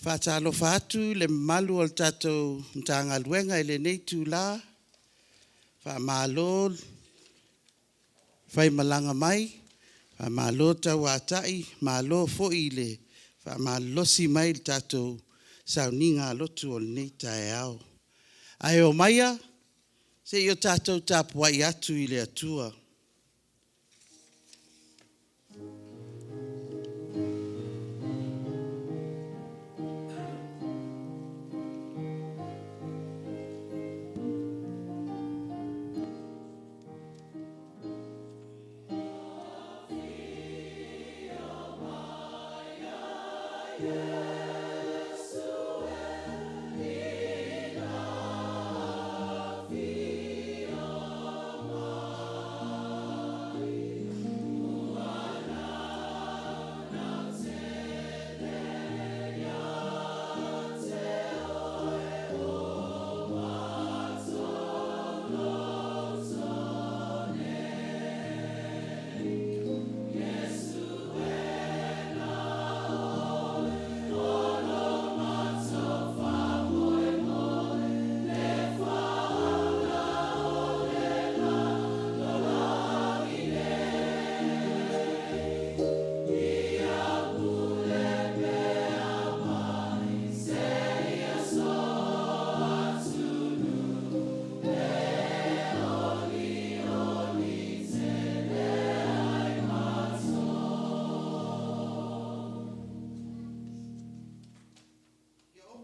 Whātalo whātu le malu o tātou Matagaluega le nei tūlā. Whamālo, whai malanga mai. Whamālo tau ātai, mālo fo'i le. Whamālosi mai le tātou sauninga lotu o le nei Toeaina. Ai o maia, se i o tātou tāpuai atu I le atua.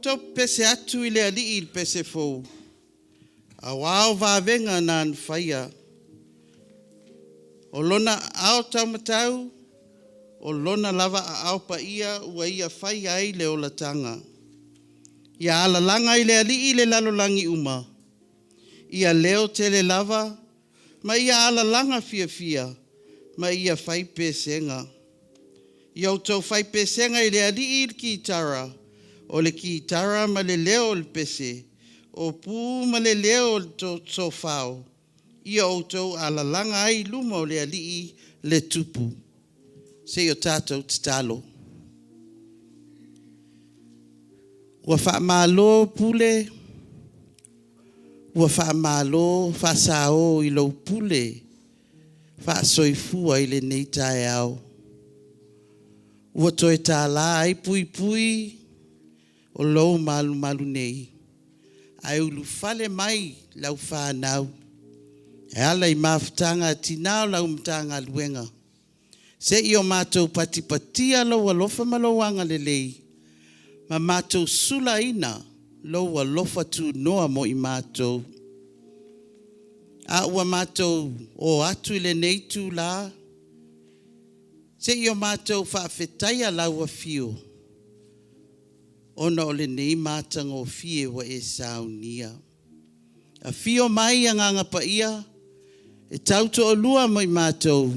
Tau pese atu I le ali il pese fou. A wao vavenga nan whaia. O lona ao tau matau, o lona lava a ao pa ia ua ia whai ai le olatanga. Ia alalanga I le ali I le lalolangi uma. Ia leo tele lava, ma ia alalanga fia fia, ma ia whai pesenga. Ia o tau whai pesenga I le ali il ki tara. O le kitara ma le leo le pese, o pu ma le leo le tofao. Ia o tau alalanga ai luma o le alii le tupu. Se o tātou tatalo. Ua whaamalo pule, ua whaamalo whasao I lo pule, whaasoifua I le nei Toeaina. Ua toe tāla ai pui pui, o lou malu malu nei. Ai ulu fale mai lau whanau. E ala I mawhtanga tinā lau Matagaluega. Se I o mātou patipatia lau alofa malawanga lelei. Ma mātou sula ina lau alofa tu noa mo I mātou. A ua mātou o atu le nei tu la. Se I o mātou whaafetaia lau a fio. Ona o le nei mātanga o fie wa e saunia. A fio mai a nganga pa ia, e tauto o lua mai mātou,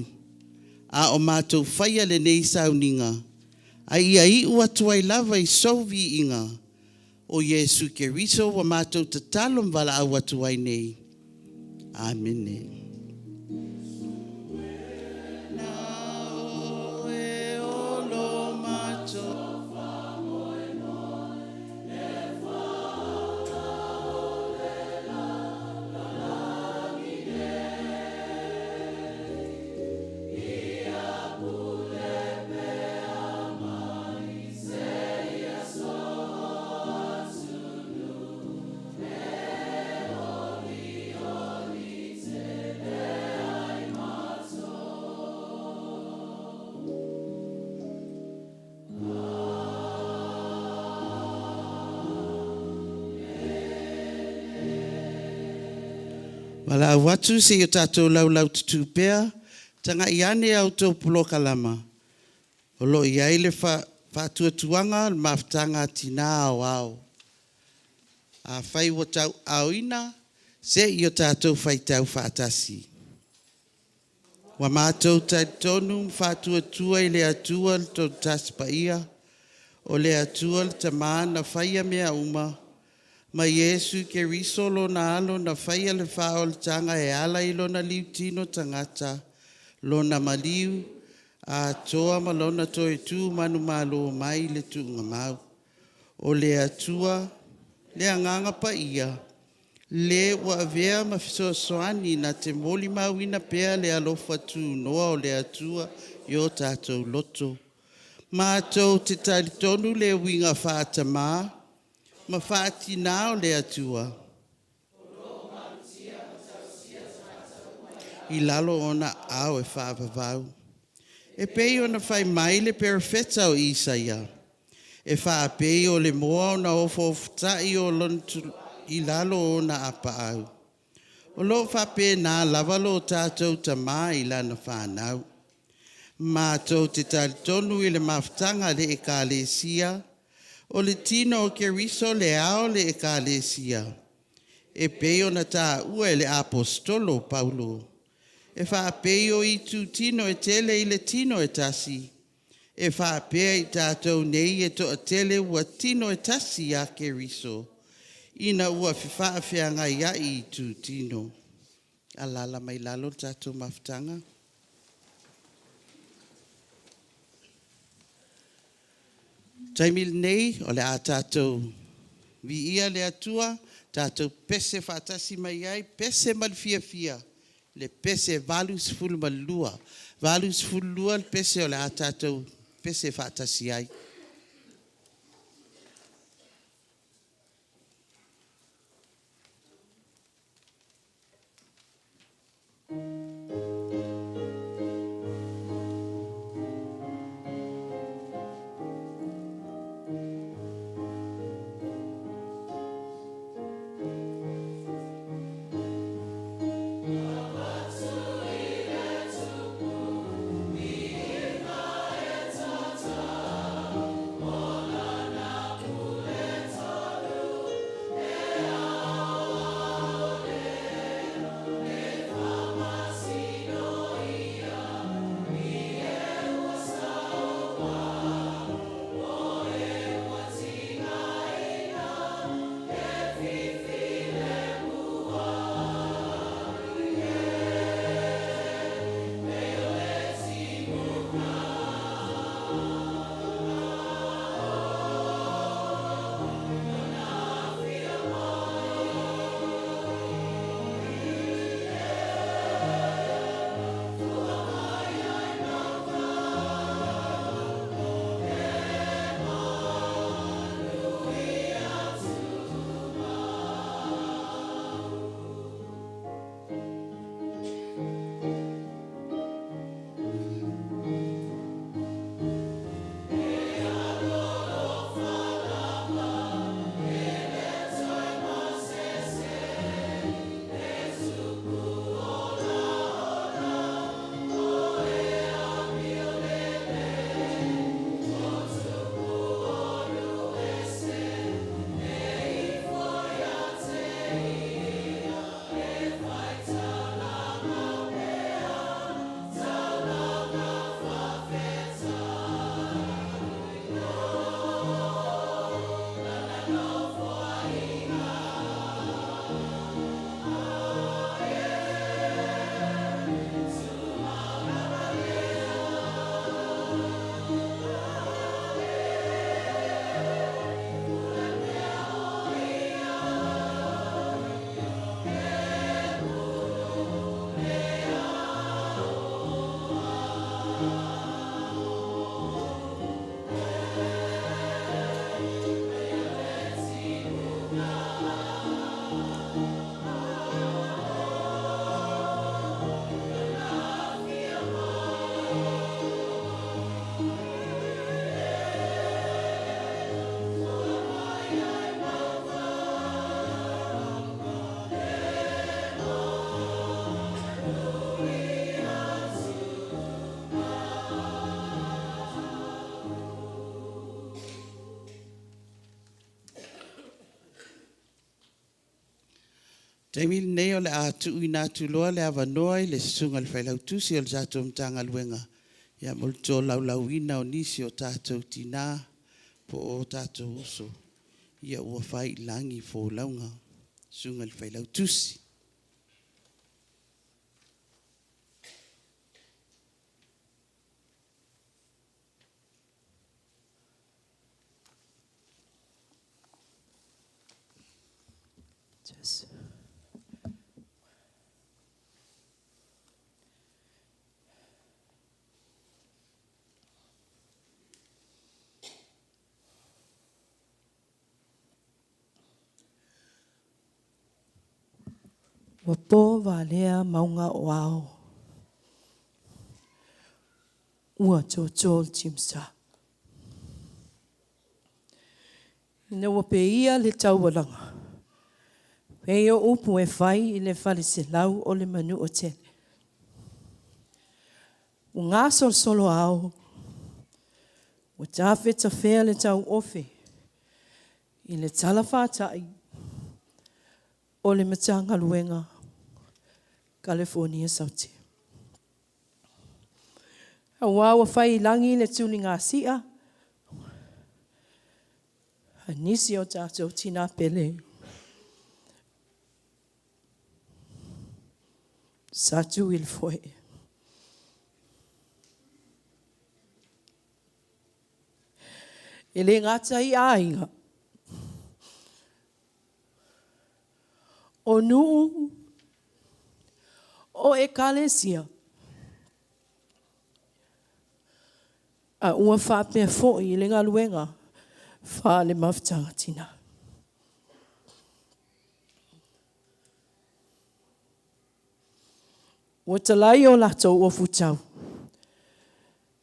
a o mātou whaia le nei sauninga, a ia I ua tuai lava I sovi inga, o Yesu Keriso wa mātou tatalum wala au atuai nei. Amen. Wala watu se o tātou lau tutu pēr, tanga I ane au tō pulo kalama. O lo I aile whātuatuanga mawhtanga tina au au. A whai wa tau auina, se I o tātou whai tau whātasi. Wa mātou tai tonu whātuatua I le atua tō taspa ia, o le atua le tamāna whaia mea uma, ma Yesu Keriso lona alo na whaia le whao le tanga e ala I lona liu tino tangata, lona maliu, a toa ma lona toe tu manu malo mai le tuunga mau. o le atua, le anganga pa ia, le ua avea ma fisoasoani na te moli mauina pea le alofa tu noa o le atua i o tātou loto. Mātou te talitonu le winga whātamā, ma whātina o le atua. I lalo ona au e whaavavau. E pei ona whai mai le perifeta o Isaia. E whaapei o le moa ona ofo oftai o lontu I lalo ona apa au. O lo whape nā lavalo tātou tamā I lana whanau. Mātou te talitonu I le mawhtanga le ekalesia, o le tino o keriso le ao le ekalesia. E pei ona tā ua le apostolo Paulo. E whaapei o I tu tino e tele I le tino e tasi. E whaapea I tātou nei e to a tele ua tino e tasi a keriso. Ina ua whiwhaawhianga ia I tu tino. Alala mai lalo tātou mawhtanga. Taimil nei o le a tātou vi ia le atua, tātou pese whaatasi mai ai, pese malfiafia, le pese valus fulu malua. Valus fulu lua le pese o le a tātou pese whaatasi ai. Taimil nei o le a tu ina tu loa le avanoa I le sunga le whailau tusi o le tātou Matagaluega. Ia molto laulauina o nisi o tātou tina po o tātou uso. Ia ua whai langi fō launga sunga le whailau tusi. Just. Wapo valea maunga wao. Ua tōtōl timsa. Ina wapeia le tauwalanga. Peo upu e whai i le whale se lau o le manu o tele. O ngā solo au. O tāwheta whea le tau ofe. I le tala whātai. O le Matagaluega Calefonia Saute. Awa wa whai langi le tūni ngā sia. Anisi o tātou tina pele. Satu il foi. Ele ngata I ainga. O nuu. O ekalesia. A ua whapea fōi I le ngaluenga. Wha le mawhtangatina. Ua talai o latou o futau.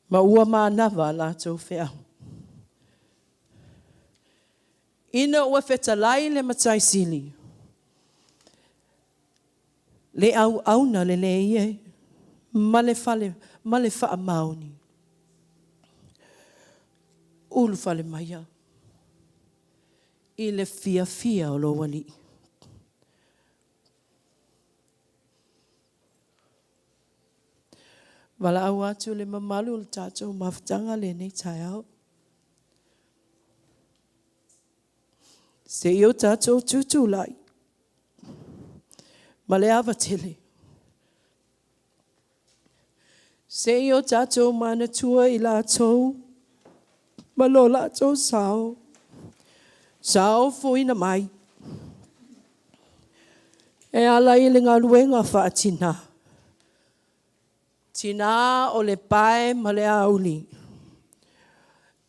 Ma ua mānawa latou whea. Ina ua whetalai le matai sili. Le au auna le ie. Male wha maoni. Ulu whale maia. I le fia o lo wali. Wala au atu le mamalu le tātou mawhtanga le nei tai au. Se I o tātou tutu lai. Ma le awa tele. Se I o tātou manatua I lātou. Ma lo lātou sao. Sao fuina mai. E ala I le ngaluenga whaatina. Tina o le pae ma le auli.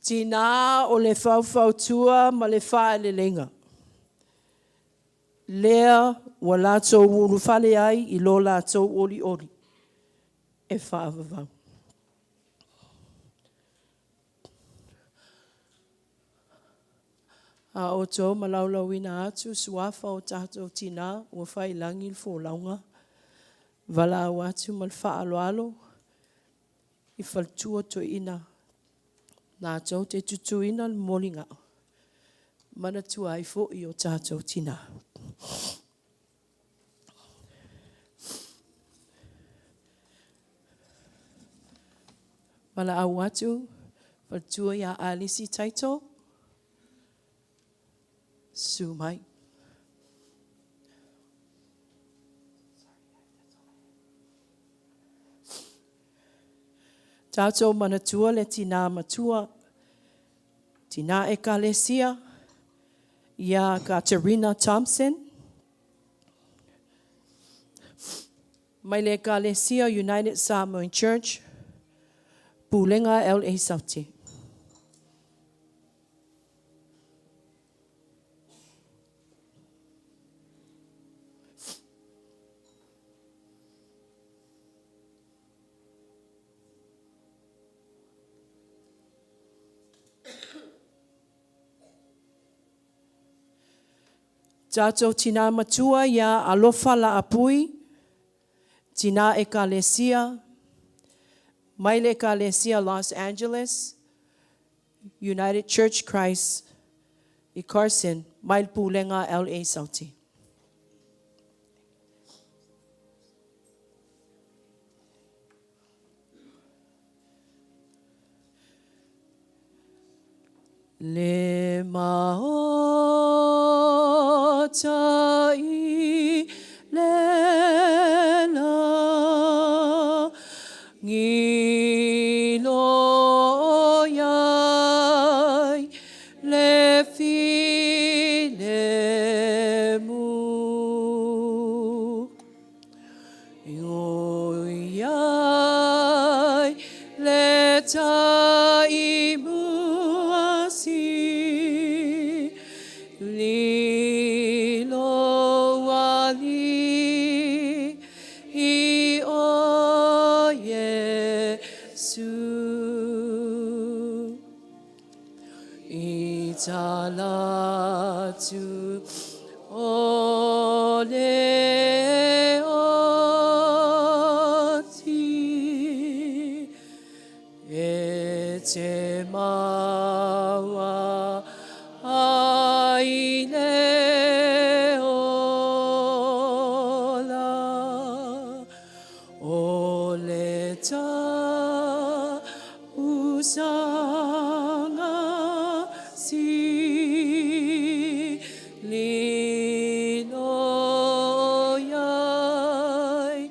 Tina o le whauwhautua ma le whae le lenga. Lea wa lātou uru whale ai I lo lātou oli. E whaavavau. A o tō malaulawina atu suafa o tātou tina ua whai langi il fōlaunga. Wala au atu mal whaaloalo I whaltua Toeaina. Nā tau te tutuina le molinga. Mana tua ai fo I o tātou tina. Wala au atu whaltua ia alisi taito. Su mai. Tātou manatua le tina matua. Tina ekalesia. Ia Katerina Thompson. Mai le ekalesia United Samoan Church. Pulenga LA Saute. Tātou tina matua ia alofa la apui, tina ekalesia, mai le ekalesia Los Angeles, United Church Christ, I Carson, mai pulenga LA Saute. Le maotai le la ngilo yai le fine mu ole oti e te maua aile ola ole ta usanga si lino yai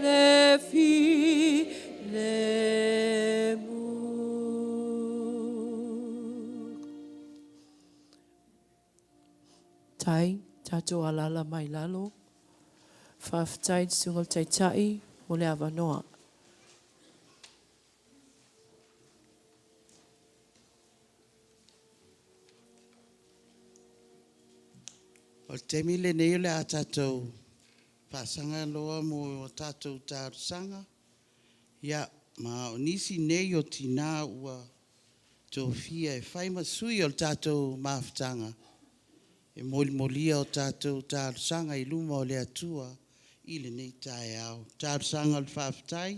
le fi le mu. Tai, tato alala mai lalo, whawhtai sungal tai tai, o le awanoa. O te mile nei le a tātou whasanga loa mo o tātou tārsanga. Ia, ma o nisi nei o tina ua tō fia e whaima sui o tātou mawhtanga. E molia o tātou tārsanga I luma o le atua I le nei tae au. Tārsanga o le whawhtai,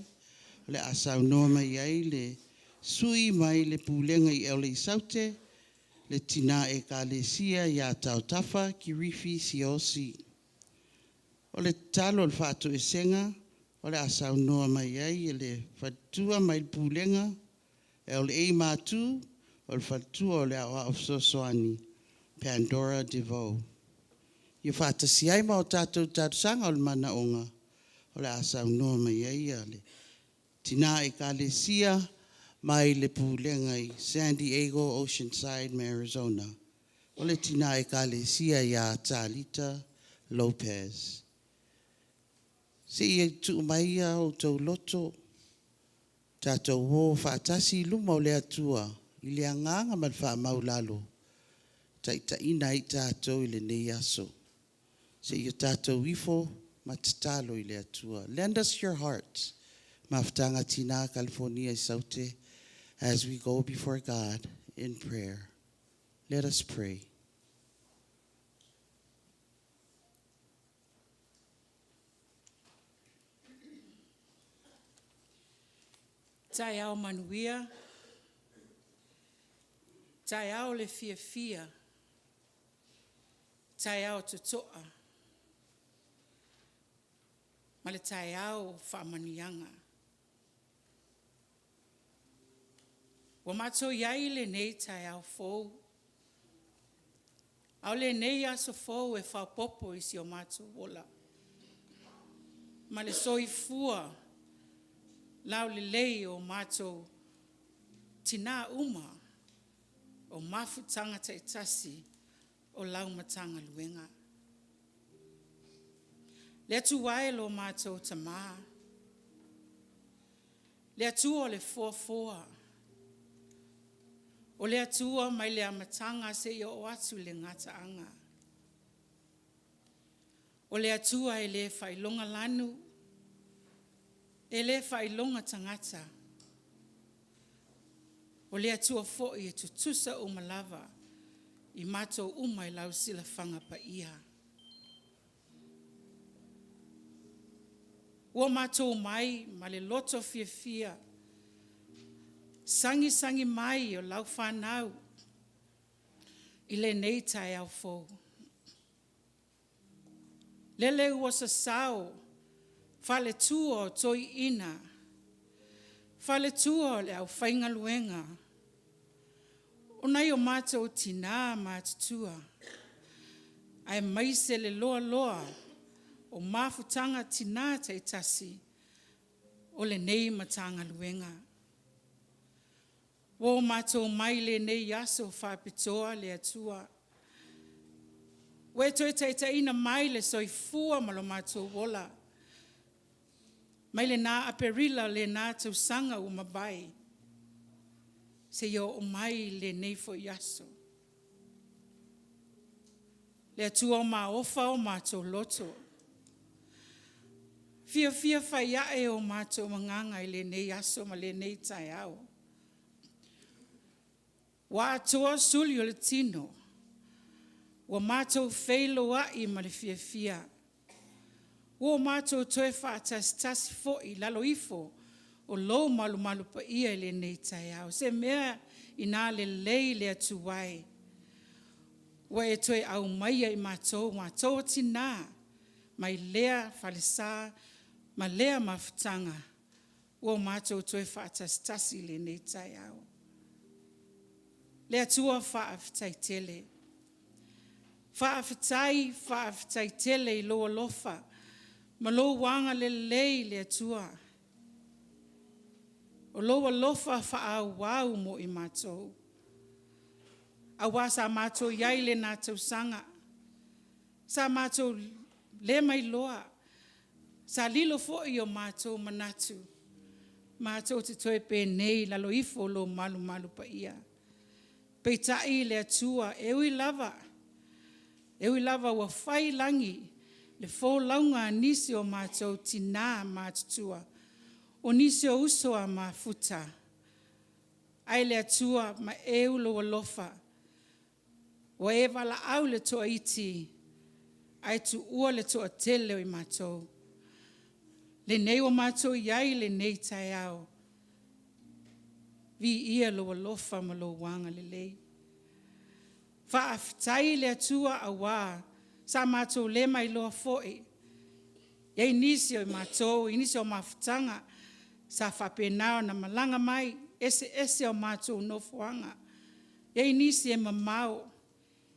o le asau noa mai ai le sui mai le pūlenga I Ailao Saute, le tina e kalesia ia tau tafa ki rifi si osi. O le talo o le whātu e senga, o le asau noa mai ai, le whatua mai le pūlenga, e o le ei mātū, o le whatua o le awa of Sosoani, Pandora Devo. Ia whātasi ai ma o tātou tātusanga o le mana onga, o le asau noa mai ai, le tina e kalesia, mai le pūlenga I San Diego, Oceanside, Arizona. O le tina e kalesia ia Talita Lopez. Se ia tu mai o tau loto, tātou wō whaatasi luma o le atua, I le anganga man wha maulalo. Taitaina I tātou I le nei aso. Se ia tātou ifo matatalo I le atua. Lend us your hearts, Mafutanga Tinā Kalefonia Saute, as we go before God in prayer. Let us pray. Tai ao manuia, tai ao le fia, tai ao tutoa, ma le tai ao whaamanianga. Wa mato iai le nei tai ao fou, au le nei aso fou e whapopo I si o mato wola. Ma le soifua, lau le lei o mato tina uma o mafutanga te tasi o lau matanga luenga. Le atu wae lo mato tama. Le atu o le foa. O le atua mai le amatanga se I o atu le ngataanga. O le atua e le whailonga lanu, e le whailonga tangata. O le atua fo'i e tutusa o malava I mato umai lau sila whanga pa iha. Ua mato mai ma le loto fia. Sangi mai o lau whanau I le nei tai au fou. Lele ua sasau, whale tua o Toeaina, whale tua o le au whainga luenga. O nei o mātou tina mātutua, ai maise le loa o mafutanga tina te tasi o le nei matanga luenga. Wo mātou mai le nei yaso whapitoa le atua. We toi Toeaina mai le soifua malo mātou wola. Mai le nā aperila le nā tausanga o mabai. Se yo o mai le nei fo yaso. Le atua o mā ofa o mātou loto. Fia whaiae o mātou manganga I le nei yaso ma le nei tai au. Wa atua suli o le tino. Ua mātou whailoa I ma le fia. Ua mātou toe whātasi fo'i lalo ifo o lou malu pa ia le nei tai au. Se mea I nā le lei le atuai. Ua e toe au maia I mātou tina, mai lea falesa, ma lea mafutanga. Ua mātou toe whātasi le nei tai au. Le atua whaafitai tele. Whaafitai tele I loa lofa. Ma lo wanga le lei le atua. O loa lofa whaau mo I mātou. Awa sa mātou iai le nātou sanga. Sa mātou le mai loa. Sa lilo fo I o mātou manatu. Mātou te toe pe nei lalo ifo lo malu pa ia. Peitai le atua ewi lava. Ewi lava wa whai langi. Le fo launga nisi o mātou tina mātutua. O nisi o usoa ma futa. Ai le atua ma lo lofa. O e wala au le toa iti. Ai tu ua le toa tele o I mātou. Le nei o mātou iai le nei tai au. Vi ia lo lofa ma lo wanga le lei. Whaafitai le atua a wā. Sa mātou le mai loa fo'i. Iai nisi o mātou, inisi o mafutanga. Sa whapenao na malanga mai. Ese o mātou no fuanga. Iai nisi e mamau.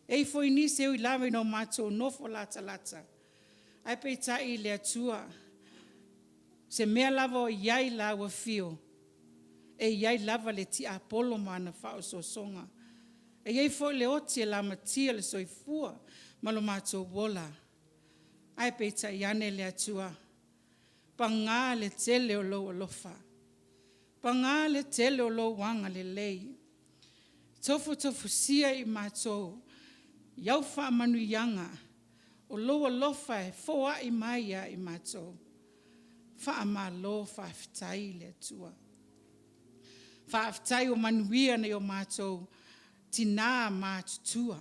Ei foi nisi e lawe no mātou no fo lata. Ai peitai le atua. Se mea lava o iai lawa fio. E iai lava le ti apolo mana whao so songa. E iai foi le oti e la matia le soifua. Malo mātou wola. Ai peita iane le atua. Pangā le tele o lo lofa. Pangā le tele o lo wanga le lei. Tofu sia I mātou. Iau wha manu yanga. O lo lofa e foa I maia I mātou. Wha ma lo whaafitai le atua. Whaafitai o manuia ne o mātou. Tina mātutua.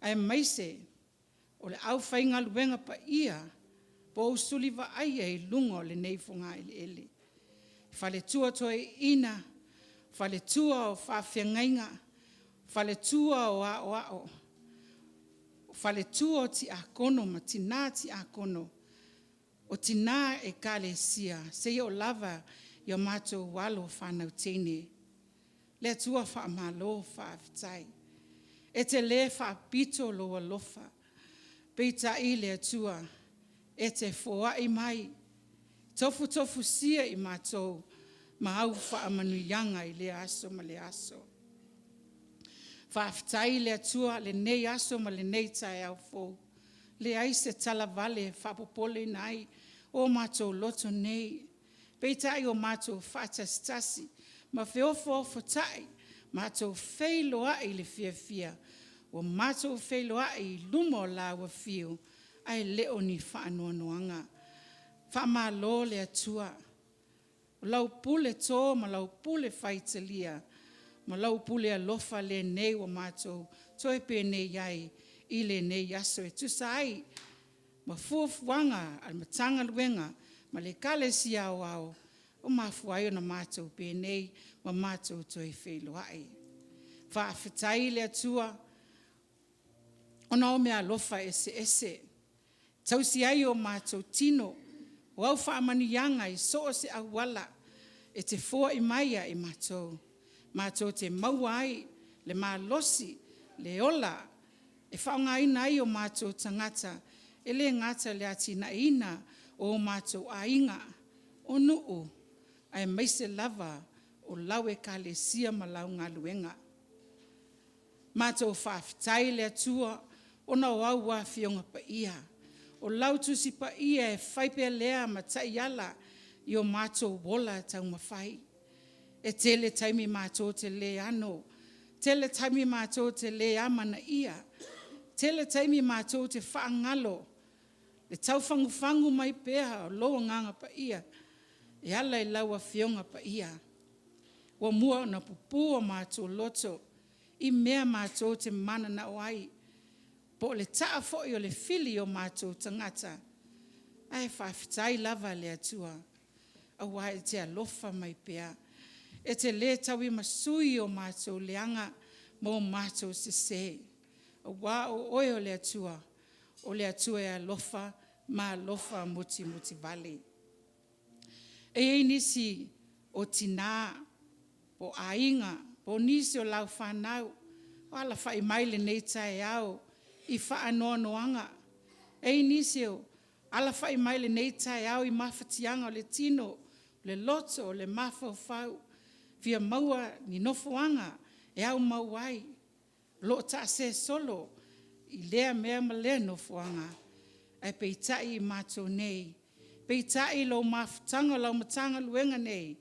Ai maise. O le au whainga luenga pa ia. Po usuli wa aia I lungo le neifunga ele. Whale tua Toeaina. Whale tua o whawhiangainga. Whale tua o ao. Whale tua o ti akono ma tina ti akono. O tina e kale sia. Se o lava I o mātou walo whanau tene. Le tua wha malo whaafitai. E te le whaapito loa lofa. Peita I le tua. E te foa I mai. Tofu sia I mātou. Ma au whaamanu yanga I le aso ma le aso. Whaafitai le tua le nei aso ma le nei tai au fo. Le ai se tala vale whapopole nai. O mātou loto nei. Peitai o mātou whaatastasi. Ma whiofo tai. Mātou whailoa I le fia. O mātou whailoa I lumo la wa fio. Ai leo ni whaanoanoanga. Whaamalo le atua. O lau pule tō ma lau pule whaitalia. Ma lau pule alofa le nei o mātou. Toi pe nei iai. I le nei yaso e tusai. Ma fuafuanga al matanga luenga. Ma le kale si au. O mafuai o na mātou pe nei. Ma mātou toi whailoai. Whaafitai le atua. Ona o mea alofa ese. Tausi ai o mātou tino. O au whaamanianga I so se awala. E te fua I maia I mātou. Mātou te mauai. Le malosi. Le ola. E whaongaina ai o mātou tangata. E le ngata le atina ina. O mātou ainga. O nuu. Ai maise lava. O lawe kale sia ma lau ngā luenga. Mātou whaafitai le atua. Ona o au wa fionga pa ia. O lau tusi pa ia e whaipea lea ma tai ala. I o mātou wola tau mawhai. E tele taimi mātou te le ano. Tele taimi mātou te le amana ia. Tele taimi mātou te whaangalo. Le tau whangu mai pēha o loa nganga pa ia. E ala I laua fionga pa ia. Wa mua na pupu o mātou loto. I mea mātou te mana na oai. po le taa fo o le fili o mātou tangata. Ai whawhitai lava le atua. Awa e te alofa mai pea. E te le tawi masui o mātou leanga mo mātou se. Awa o oe o le atua. O le atua e alofa ma alofa muti vale. E nisi o tina, po ainga, po nisi o lau whanau. O ala whai maile nei tae au. I whaanoanoanga. E nisi o ala whai maile nei tae au I mawhatianga o le tino, le loto, le mawhau. Via maua ni nofoanga, e au mauai. Lo ta se solo, I lea mea ma lea nofoanga. Ai peitai I mātou nei. Peitai lo mawhatanga lau matanga luenga nei.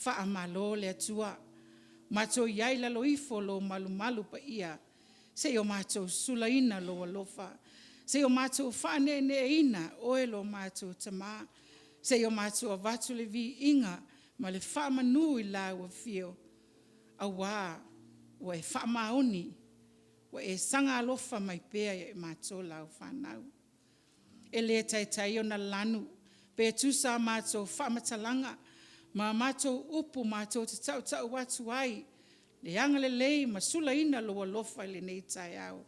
Wha malo le atua. Mātou iai lalo ifo lo malu pa ia. Se o mātou sulaina lo alofa. Se o mātou whane ne ina oe lo mātou tama. Se o mātou avatu le vi inga ma le whamanu I la ua fio. Awa, wa e whamaoni. Wa e sanga alofa mai pea e mātou lau whanau. E le tai o na lanu. Pe tusa mātou whamatalanga. Ma mātou upu mātou te tau watu ai. Le anga le lei ma sulaina lo alofa le nei tai au.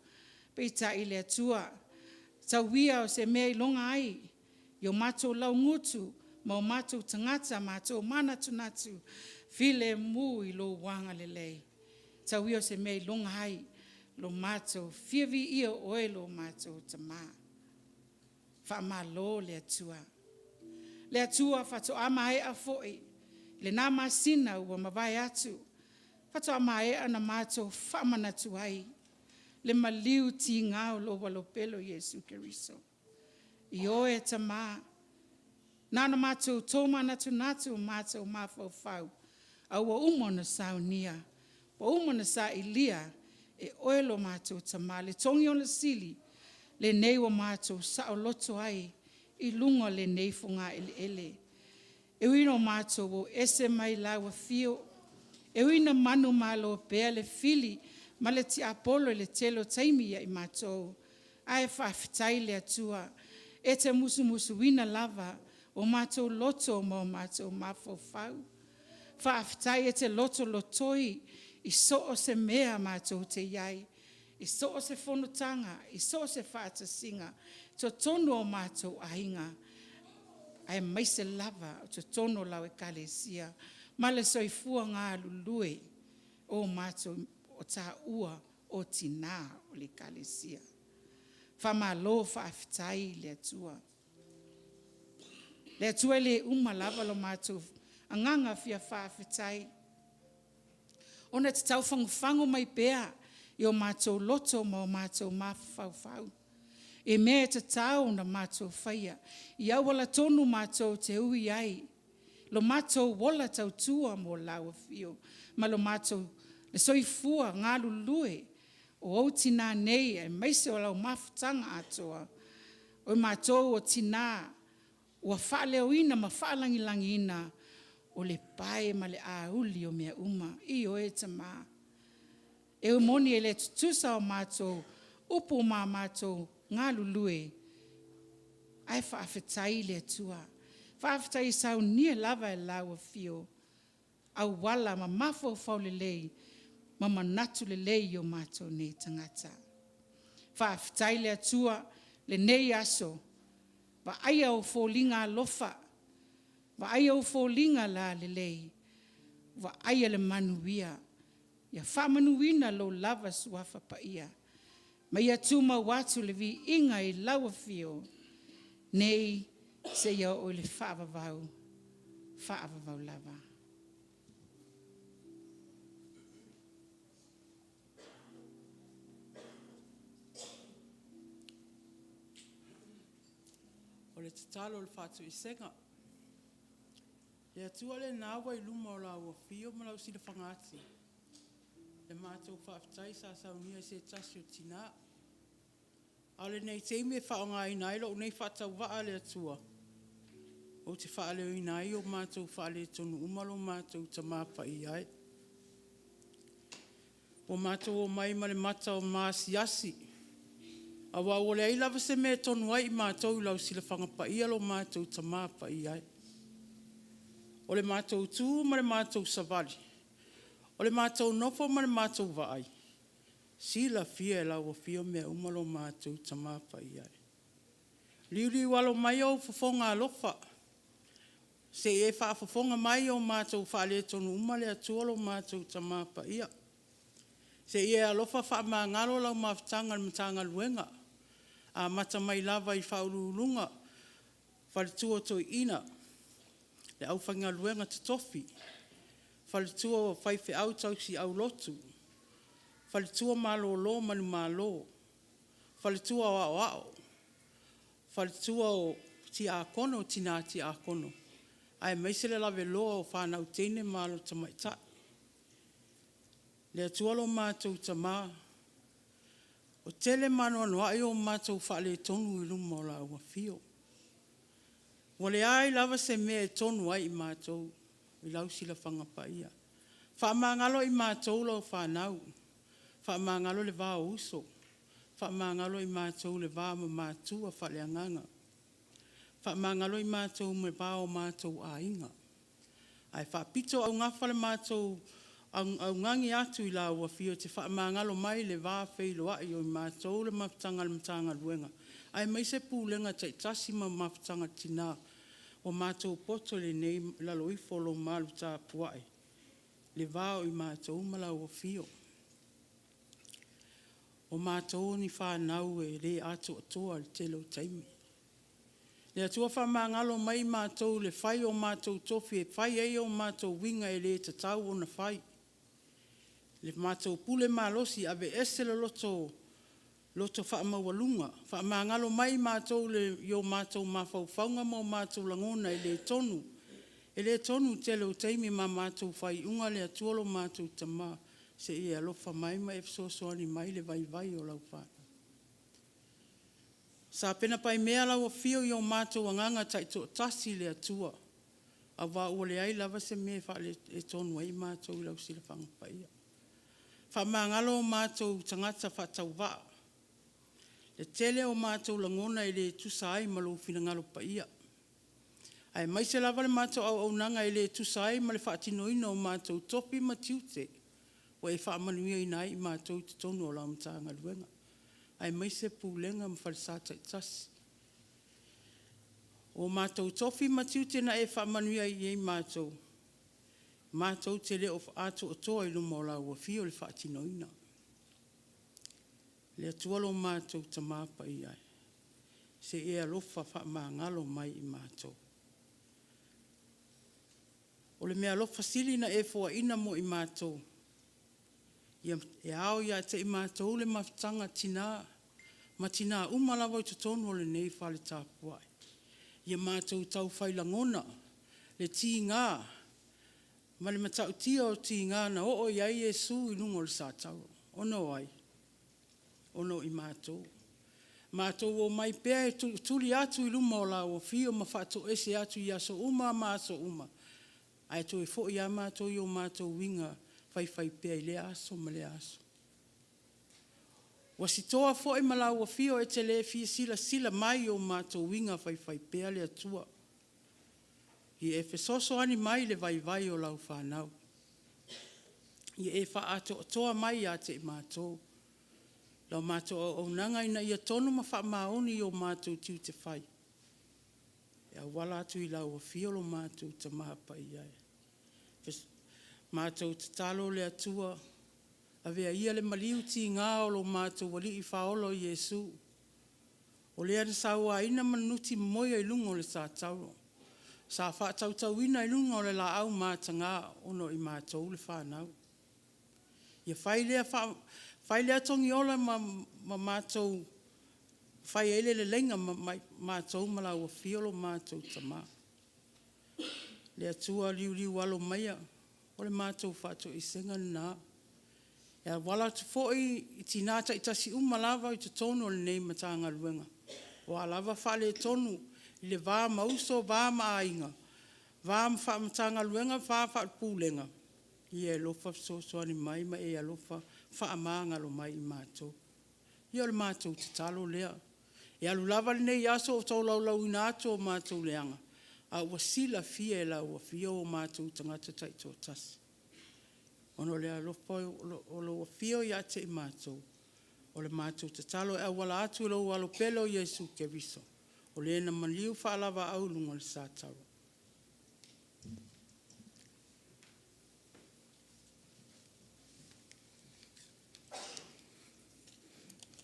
Pe tai le atua. Tau wia o se mea ilonga ai. Yo mātou lau ngutu. Ma o mātou tangata mātou manatu natu. File mu I lo wanga le lei. Tau wia o se mea ilonga ai. Lo mātou fiavi ia oe lo mātou tama. Whamalo le atua. Le atua whato ama e a foi. Le nā masina ua mawai atu. Whato ama e ana mātou whamanatu ai. Le maliu ti ngāo lo walopelo Yesu Keriso. I oe tama. Nāna mātou tōma natu mātou mawhau. Aua umona saunia. Pa umona sa ilia. E oelo mātou tama. Le tongi o le sili. Le nei wa mātou sa o loto ai. I lunga le nei funga ele. E wino mātou o ese mai lawa fio. E wina manu malo pea le fili. Ma le ti apolo le telo taimia I mātou. Ai whawhitai le atua. E te musu wina lava. O mātou loto ma o mātou mawhau. Whawhitai e te loto lotoi. I so o se mea mātou te iai. I so o se whonotanga. I so o se whaatasinga. To tono o mātou ainga. Ai maise lava. To tono lau e kalesia. Ma le soifua ngā lulue. O mātou o tā ua o tina o le kalesia. Whamalo whaafitai le atua. Le atua le lava lo mātou. Anganga fia whaafitai. Ona te tau whangu mai pea. I o mātou loto ma o mātou mawhau. E mea te tau na mātou whaia. I awala tonu mātou te ui ai. Lo mātou wala tau tua mo lawa fio. Ma lo mātou le soifua ngā lulue. O au tina nei e maise o lau mawhatanga atoa. O mātou o tina. Ua whaaleo ina ma whaalangilangi ina. O le pae ma le auli o mea uma. I o e tama. E umoni e le tutusa o mātou. Upu ma mātou ngā lulue. Ai whaafetai le atua. Whaafetai sau nia lava e lawa fio. Au wala ma mafo fau le lei. Ma manatu le lei o mātou nei tangata. Whaafetai le atua. Le nei aso. Wa aia o fōlinga lofa. Wa aia o fōlinga la le lei. Wa aia le manuia. Ia whamanuina lo lava suafa pa ia. Ma ia tuma watu le vi inga I lawa fio. Nei se ia o le whaavavau. Whaavavau lava. O le tatalo le whatu I senga. Le atua le nāwa I luma o la ua fio ma lau sila whangati. Le mātou whaafitai sa saunia se tasi o tina. A le nei teime whaonga I nai lo nei whatau waa le atua. O te whaaleo I nai o mātou whaale tonu umalo mātou ta māpa I ai. O mātou o mai ma le mata o māsiasi. Awa o le ai lava se me tonu ai I mātou I lau sila whangapaia lo mātou tamā pai ai. O le mātou tū ma le mātou savali. O le mātou nofo ma le mātou vaai. Sila fia e lau a fia mea umalo mātou tamā pai ai. Liuli walo mai au fofonga alofa. Se e wha fofonga mai au mātou wha le tonu umale atuolo mātou tamā pai ai. Se e alofa wha maa ngalo lau mawhtanga le Matagaluega. A mata mai lava I whaurulunga. Whaletua Toeaina. Le au whangaluenga te tofi. Whaletua whaife au tausi au lotu. Whaletua malo lo manu malo. Whaletua o ao. Whaletua o ti a kono tina ti a kono. Ai meisele lave loa o whanau tene malo tamaitai. Le atualo mātou tamā. O tele mano anuai o mātou whaale tonu I luma o la ua fio. Wale ai lava se mea tonu ai I mātou I lau sila whangapaia. Whaamangalo I mātou lau whanau. Whaamangalo le vā uso. Whaamangalo I mātou le vā ma mātua whaleanganga. Whaamangalo I mātou me vā o mātou a inga. Ai whaapito au ngawhale mātou au ngangi atu I la ua fio te whaamangalo mai le vā wheilo ai o I mātou le mawhtanga le Matagaluega. Ai mai se pūlenga te tasi ma mawhtanga tina o mātou poto le nei lalo I folo malu tā puai. Le vā o I mātou ma la ua fio. O mātou ni whanau e le ato atoa le telo taimi. Le atua whaamangalo mai mātou le whai o mātou tofi e whai ei o mātou winga e le tatau o na whai. Le mātou pule malosi ave ese le loto whaamawalunga. Whaamangalo mai mātou le yo mātou mawhauwhaunga mo mātou langona e le tonu. E le tonu telo teimi ma mātou whai unga le atuolo mātou tamā. Se e alofa mai ma efsosoani mai le vai o lau whana. Sa pena pai mea lau a fio yo mātou anganga taito tasi le atua. A wā ua le ai lava se me whaale e tonu ai mātou I lau sila whangapaia. Whamangalo o mātou tangata whatau wā. Le tele o mātou langona I le tusai malo whinangalo paia. Ai mai se lava le mātou au nanga I le tusai ma le whaatinoina o mātou topi ma tiute. O e whaamanuia I nai I mātou te tonu o la Matagaluega. Ai mai se pūlenga ma whalesata I tasi. O mātou topi ma tiute na e whaamanuia I mātou. Mātou te leo ato o toa I luma o la ua fio le whaatinoina. Le atualo mātou tamā pai ai. Se e alofa whaamangalo mai I mātou. O le mea alofa sili na e fua ina mo I mātou. E ao ia te I mātou le mawhtanga tina. Ma tina umalawa I tonu o le nei whale tāpuai. Ia mātou tau whailangona. Le ti ngā. Ma le matau tia o ti ngā na o iai Jesu I lungo le sātau. Ono ai. Ono I mātou. Mātou o mai pēr tuli atu I luma o la o fio ma whātou ese atu I aso uma ma aso uma. Ai to e fo I a mātou I o mātou winga whai pēr I le aso ma le aso. Wasitoa fo I ma la o fio e te le fia sila mai o mātou winga whai pēr le atua. I e fesoso ani mai le vai o lau whanau. I e wha ato toa mai a te I mātou. Lau mātou au nanga ina ia tonu ma wha maoni o mātou tiu te whai. E a wala atu I lau a fiolo mātou te mahapai ai. Mātou te talo le atua. A vea ia le maliu ti ngā o lo mātou wali I whaolo Jesu. O lea na saua ina manuti moia I lungo le sātauro. Sa whaatau ina I lunga o le la au mātanga ono I mātou le whanau. Ia whailea tongi ola ma mātou whai ele le lenga mātou ma lau a fiolo mātou tamā. Le atua liu alo maia o le mātou whātou I senga nā. Ia wala tu fo'i I tinata I tasi umalawa I te tonu o le nei Matagaluega. O alawa whale tonu I le vā mauso, vā maainga, vā Matagaluega, vā whaapūlenga. I e lofa soani mai ma e alofa whaamangalo mai I mātou. Ia le mātou te talo lea. E alu lava le nei aso o tau lau ina ato o mātou leanga. A ua sila fia e la ua fia o mātou tangata taito tasi. Ono lea lopo o lo ua fia o ia te i mātou. O le mātou te talo e wala atu lo walo pelo Yesu Keriso. O le na maliu whaalava au lunga le sātaro.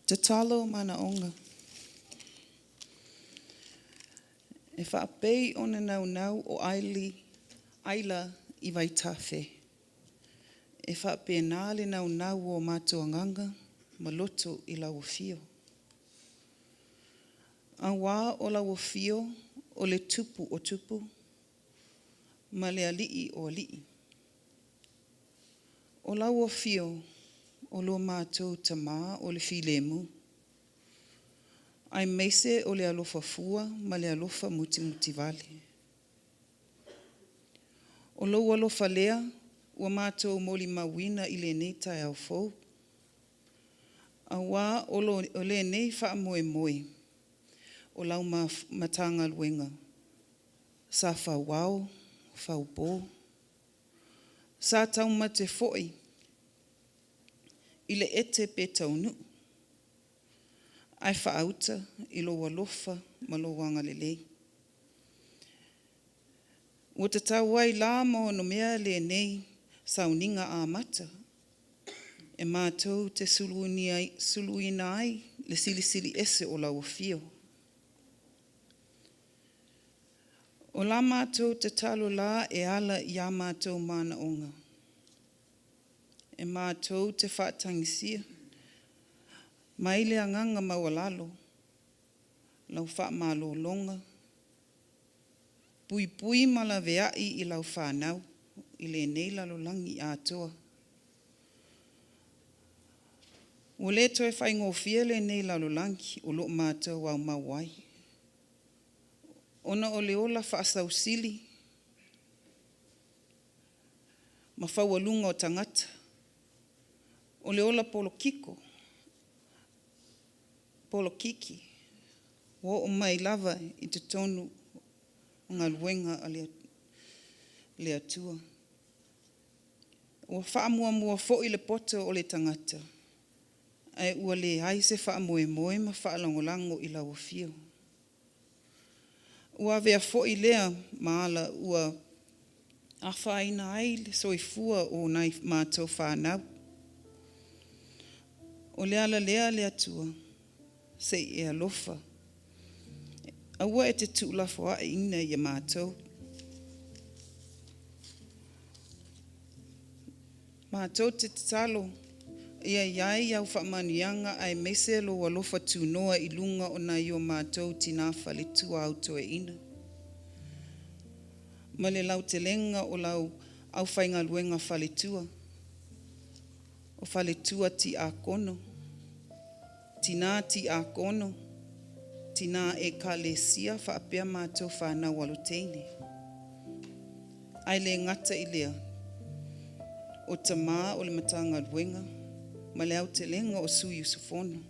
Te talo mana onga. E whaapei o na nau o Aila i vai tawhe. E whaapei nā le nau o mātua nganga, maloto i lau fio. A wā o lau fio o le tupu o tupu, ma le alii o alii. O lau fio o lo mātou tamā o le filemu. Ai meise o le alofa fua ma le alofa muti vale. O lo alofa lea ua mātou moli mawina i le nei tai au fou. A wā o le nei wha moe. O lau Matagaluega. Sa whauao, whaupō. Sa taumate foi. I le ete pe taunu. Ai whaauta i lo walofa ma lo wanga lelei. Ua te tau ai la mo no mea le nei sauninga a mata. E mātou te suluina ai le sili ese o lau fio. O la mātou te talo la e ala i a mātou mana onga. E mātou te whaatangisia. Mai le anganga mawalalo. Lau whaamalo longa. Pui mala veai i lau whanau. I le nei lalo langi atoa. O le toe whaingofia le nei lalo langi o lo mātou au mawai. Ona o le ola whaasausili. Ma whaualunga o tangata. O le ola polokiki. Wo o mai lava i te tonu ngā luenga a le atua. O whaamua fo i le poto o le tangata. Ai ua le haise whaamoe ma whaalongolango i lau fio. Ua vea fo i lea maala ua awhaina ai le soifua o nai mātou whanau. O le ala lea le atua, se e alofa. Aua e te tuulafoa e ina i a mātou. Mātou te talo, ia iai au whaamanianga ai mese lo alofa tūnoa i lunga o na i o mātou tina whaletua au Toeaina. Ma le lau te lenga o lau au whaingaluenga whaletua. O whaletua ti a kono. Tina ti a kono. Tina e kalesia whaapea mātou whanau aloteine. Ai le ngata i lea. O tamā o le Matagaluega. Ma le au te lenga o sui usufono.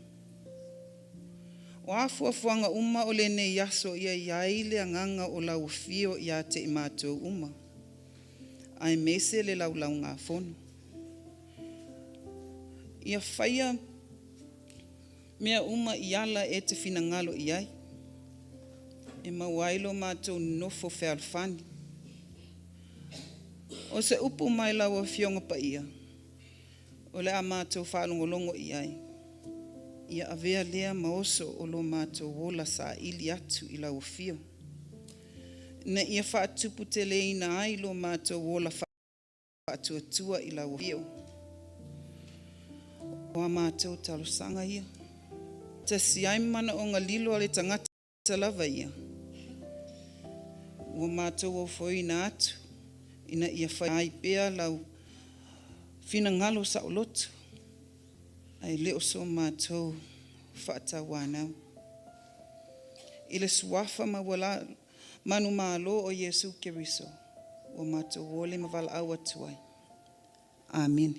O afuafuanga uma o le nei yaso ia iai le anganga o lau fio ia te i mātou uma. Ai mese le lau ngā fono. Ia whaia mea uma i ala e te whinangalo i ai. E mawailo mātou nofo whealwhani. O se upu mai lau a fionga pa ia. O le a mātou whaalongolongo i ai. Ia avea lea maoso o lo mātou wola sa ili atu i lau fio. Na ia whaatupu te leina ai lo mātou wola whaatuatua i lau fio. O a mātou talosanga ia. Te siai mana o ngā lilo ale tangata lava ia. O mātou o foina atu. Ina ia whai pea lau whina ngalo sa o lotu. Ai leo so mātou whaatawanau. I le suafa manu mālo o Yesu Keriso. O mātou wole mawala au atuai. Amen.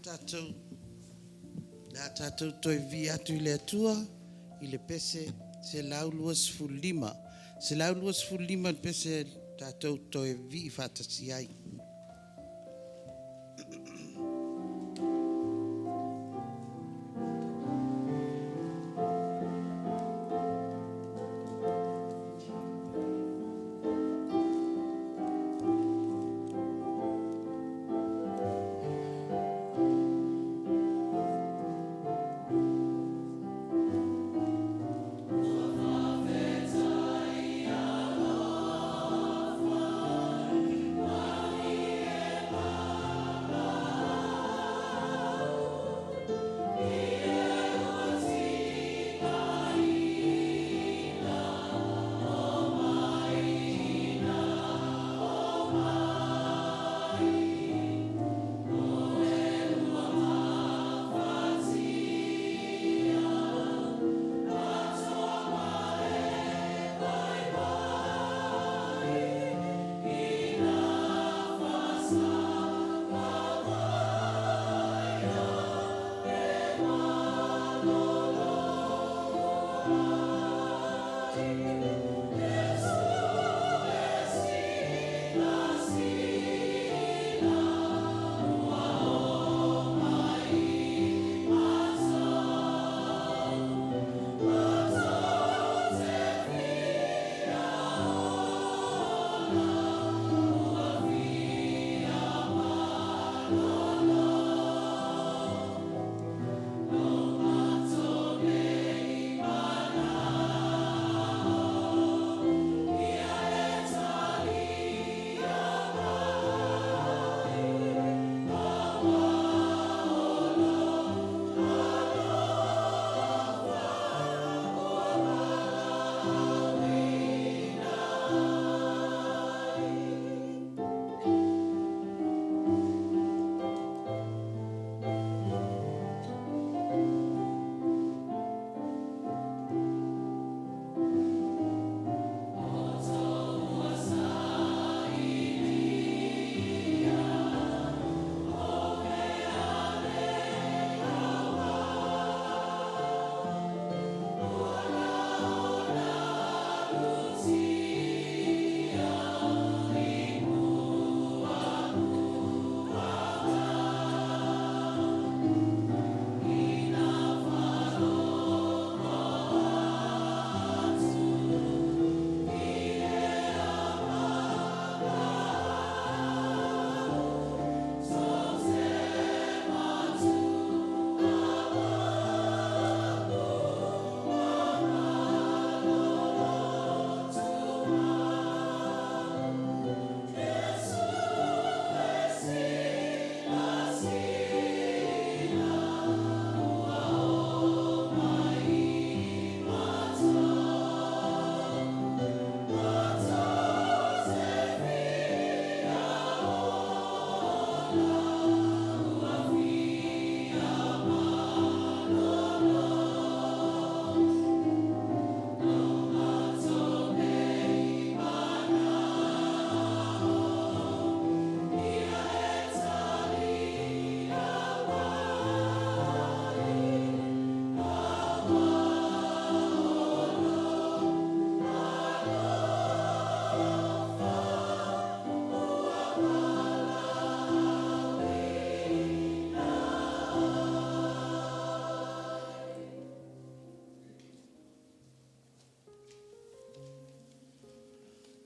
tātou toi vi atu I le atua, I le pese se lau 25. Se lau 25 le pese tātou toi vi I whātasi ai.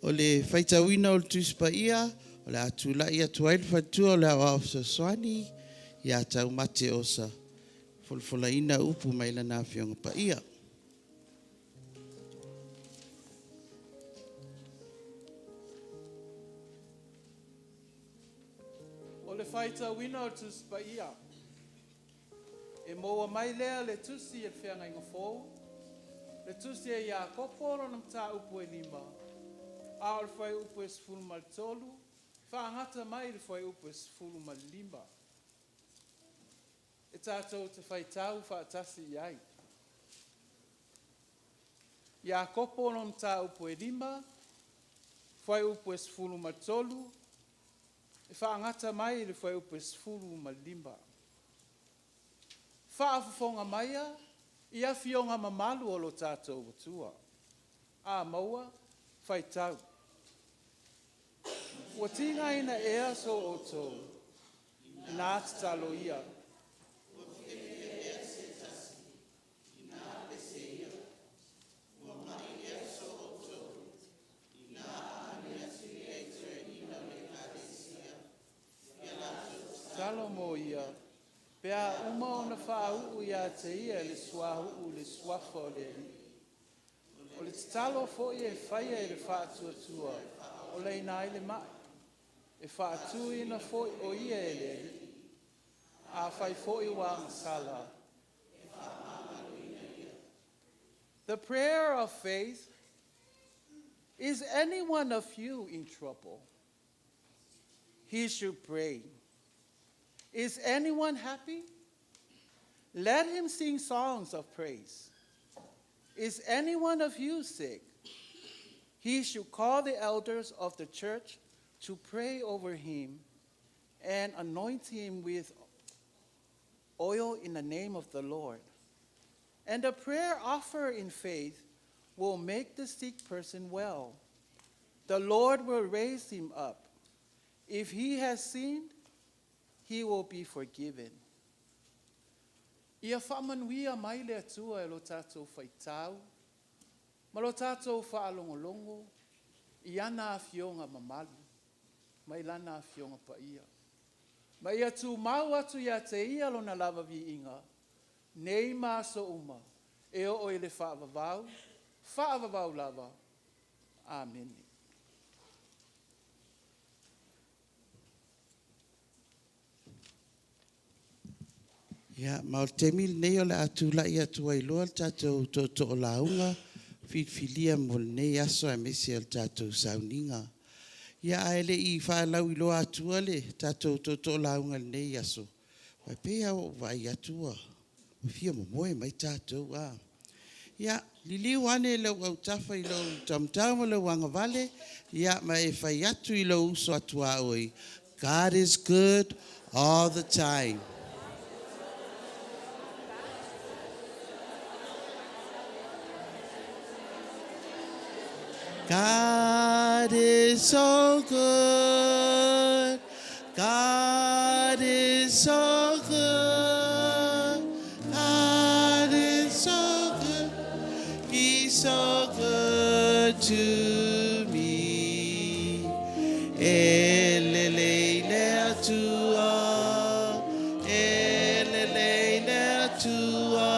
O le whaitawina o le tuspa ia, o le atula ia tuail whatua o le awa o Soswani, ia tau mate osa. Folfola ina upu maila na fionga pa ia. O le whaitawina o le tuspa ia. E moa mai lea le tusi e whianga inga fōu. Le tusi e ia koporo na mta upu e lima. A o le whai upu e sifuru mal tolu. Whaangata mai le whai upu e sifuru mal lima. E tātou te whaitau whaatasi iai. Ia koporo na mta upu e lima. Whai upu e sifuru mal tolu. E whaangata mai le whai upu e sifuru mal lima. Whaafafonga maia, ia fionga mamalu o lo tātou watua. A maua, whai tau. Ua tinga ina ea so o tō, nā talo ia. Talo mo ia, pea uma o na whaau ia te ia le suahu le suafa o le li. O le talo fo ia e whaia e le whaatua o le ina i le mai. E whaatu ina fo o ia e le li. A whai fo i wang sala. The prayer of faith. Is any one of you in trouble? He should pray. Is anyone happy? Let him sing songs of praise. Is any one of you sick? He should call the elders of the church to pray over him and anoint him with oil in the name of the Lord. And the prayer offered in faith will make the sick person well. The Lord will raise him up. If he has sinned, he will be forgiven. Ia whamanuia mai le atua e lo tātou whaitau, ma lo tātou whaalongolongo, i ana a fionga mamalu, mai lana a fionga pa ia. Ma ia tū mau atu ia te ia lo na lava vi inga, nei māso uma, e o le whaavavau lava. Amen. Ia, ma o te mil nei o le atu la ia tua i loa tātou to o launga, whitwhilia mo nei aso e mesi al tātou sauninga. Ia aele i whaalau i loa atua le tātou to o launga nei aso. Wai pēa o vai atua, o fia mo moe mai tātou a. Ia, liliu ane lau au tafa i lau tamtama lau anga vale, ia ma e whai atu i lau uso atua oi. God is good all the time. God is so good. God is so good. God is so good. He's so good to me. Elele tua. Elele tua.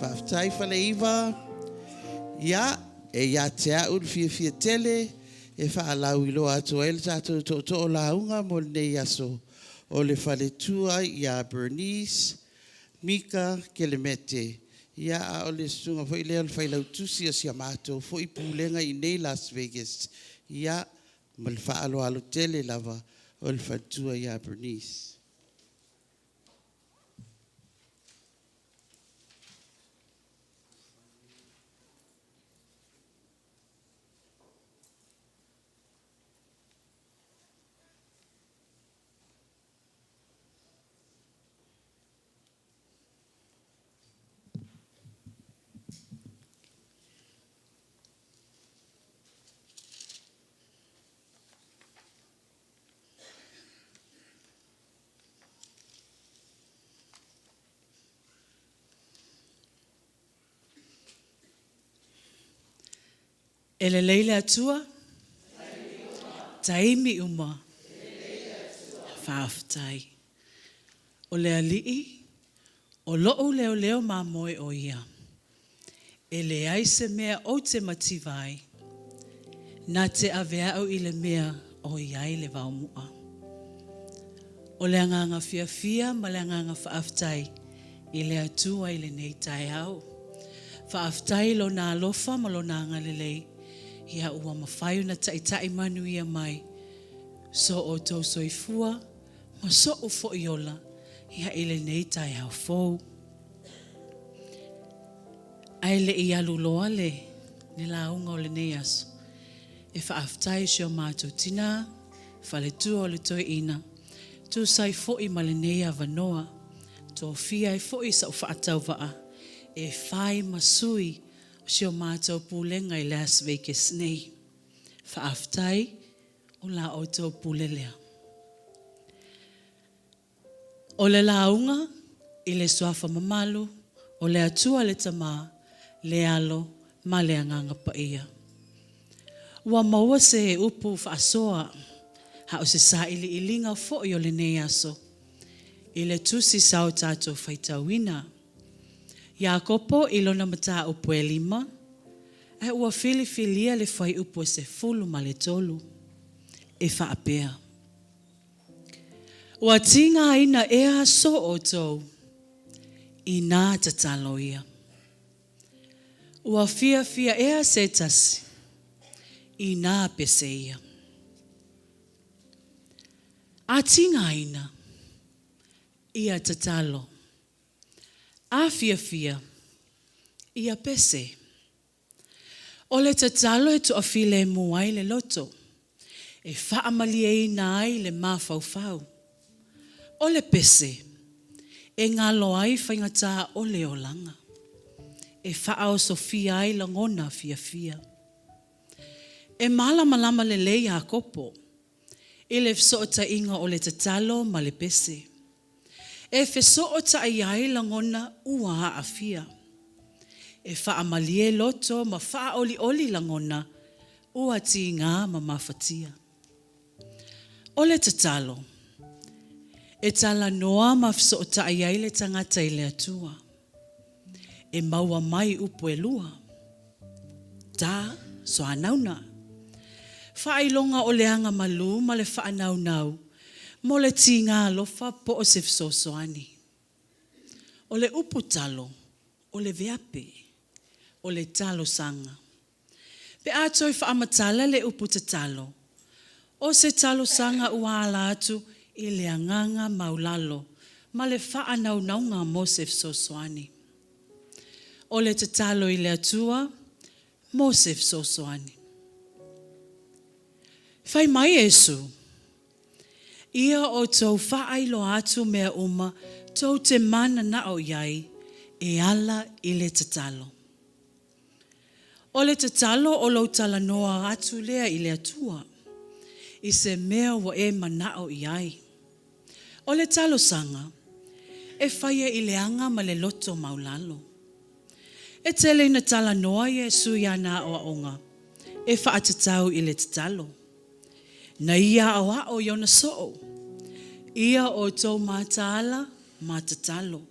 Paftai faleiva. Ia, e ia te au fia tele, e whaalau i loa atu ele tātou to o launga mo nei aso. O le whaletua ia Bernice, Mika, Kelemete. Ia o le sunga fo i lea le whailau tusi a si amato, fo i pūlenga i nei Las Vegas. Ia, ma le whaalo tele lava, o le whaletua ia Bernice. Ele leile atua, taimi uma, whaaftai. O lea lii, o loo leo mamoe o ia. Ele aise mea o te mativai, na te aveao i le mea o iai le vaumua. O le anganga fia ma le anganga whaaftai, i le atua i le nei tai au. Whaaftai lo nā alofa ma lo nā ngalelei, ia ua mawhai na tai manu ia mai. So o tau soifua, ma so o fo iola, ia ele nei tai au fou. Ai le I alu loa le launga o le nei aso. E whaaftai sio mātou tina, whale tua o le Toeaina. Tu sai fo'i ma le nei a vanoa, tō fia e fo'i sa whaatau waa. E whai masui o sio mātou pūlenga I Las Vegas nei. Whaaftai o la o tō pūlelea. O le launga, I le swafa mamalu, o le atua le tamā, le alo, ma le anganga paia. Ua maua se e upu whaasoa, ha o se sa ili ilinga fo'i o le nei aso. I le tusi sao tātou whaitauina. Ia kopo I lona mata upu e 5, e ua filifilia le whai upu e se fulu ma le tolu. E whaapea. Ua tinga ina e aso o tau, I nā tatalo ia. Ua fia ea se tasi, I nā pese ia. A tinga ina, ia tatalo. A fia, ia pese. O le tatalo e toa file muai le loto, e whaamali e ina ai le mawhauwhau. O le pese, e ngalo ai whaingata o le olanga. E whaao sofia ai langona fia. E malama le lei a kopo. E le fsota inga o le tatalo ma le pese. E fesota ai langona ua a fia. E whaamalie loto ma oli langona ua tinga ma mafatia. O le tatalo. E tala noa ma fsota ai le tangata I le atua. E maua mai upu e lua. Tā, so anauna. Whailonga o leanga malu ma le whaanaunau. Mo le tinga lofa po o se fsosoani. O le upu talo, o le veape, o le talo sanga. Pe atoi whaamatala le upu te talo. O se talo sanga ua ala atu I le anganga maulalo. Ma le whaanaunaunga mo se fsosoani. O le tatalo I le atua, mo se fsosoani. Whai mai Yesu, ia o tau whaailo atu mea uma, tau te mana na o iai, e ala I le tatalo. O le tatalo o lau tala noa atu lea I le atua, I se mea wa e mana o iai. O le talo sanga, e whaia I le anga ma le loto maulalo. E tele na tala noa Yesu ia na o aonga, e whaatatau I le tatalo. Na ia awa o yona soo, ia o tau mātaala mātatalo.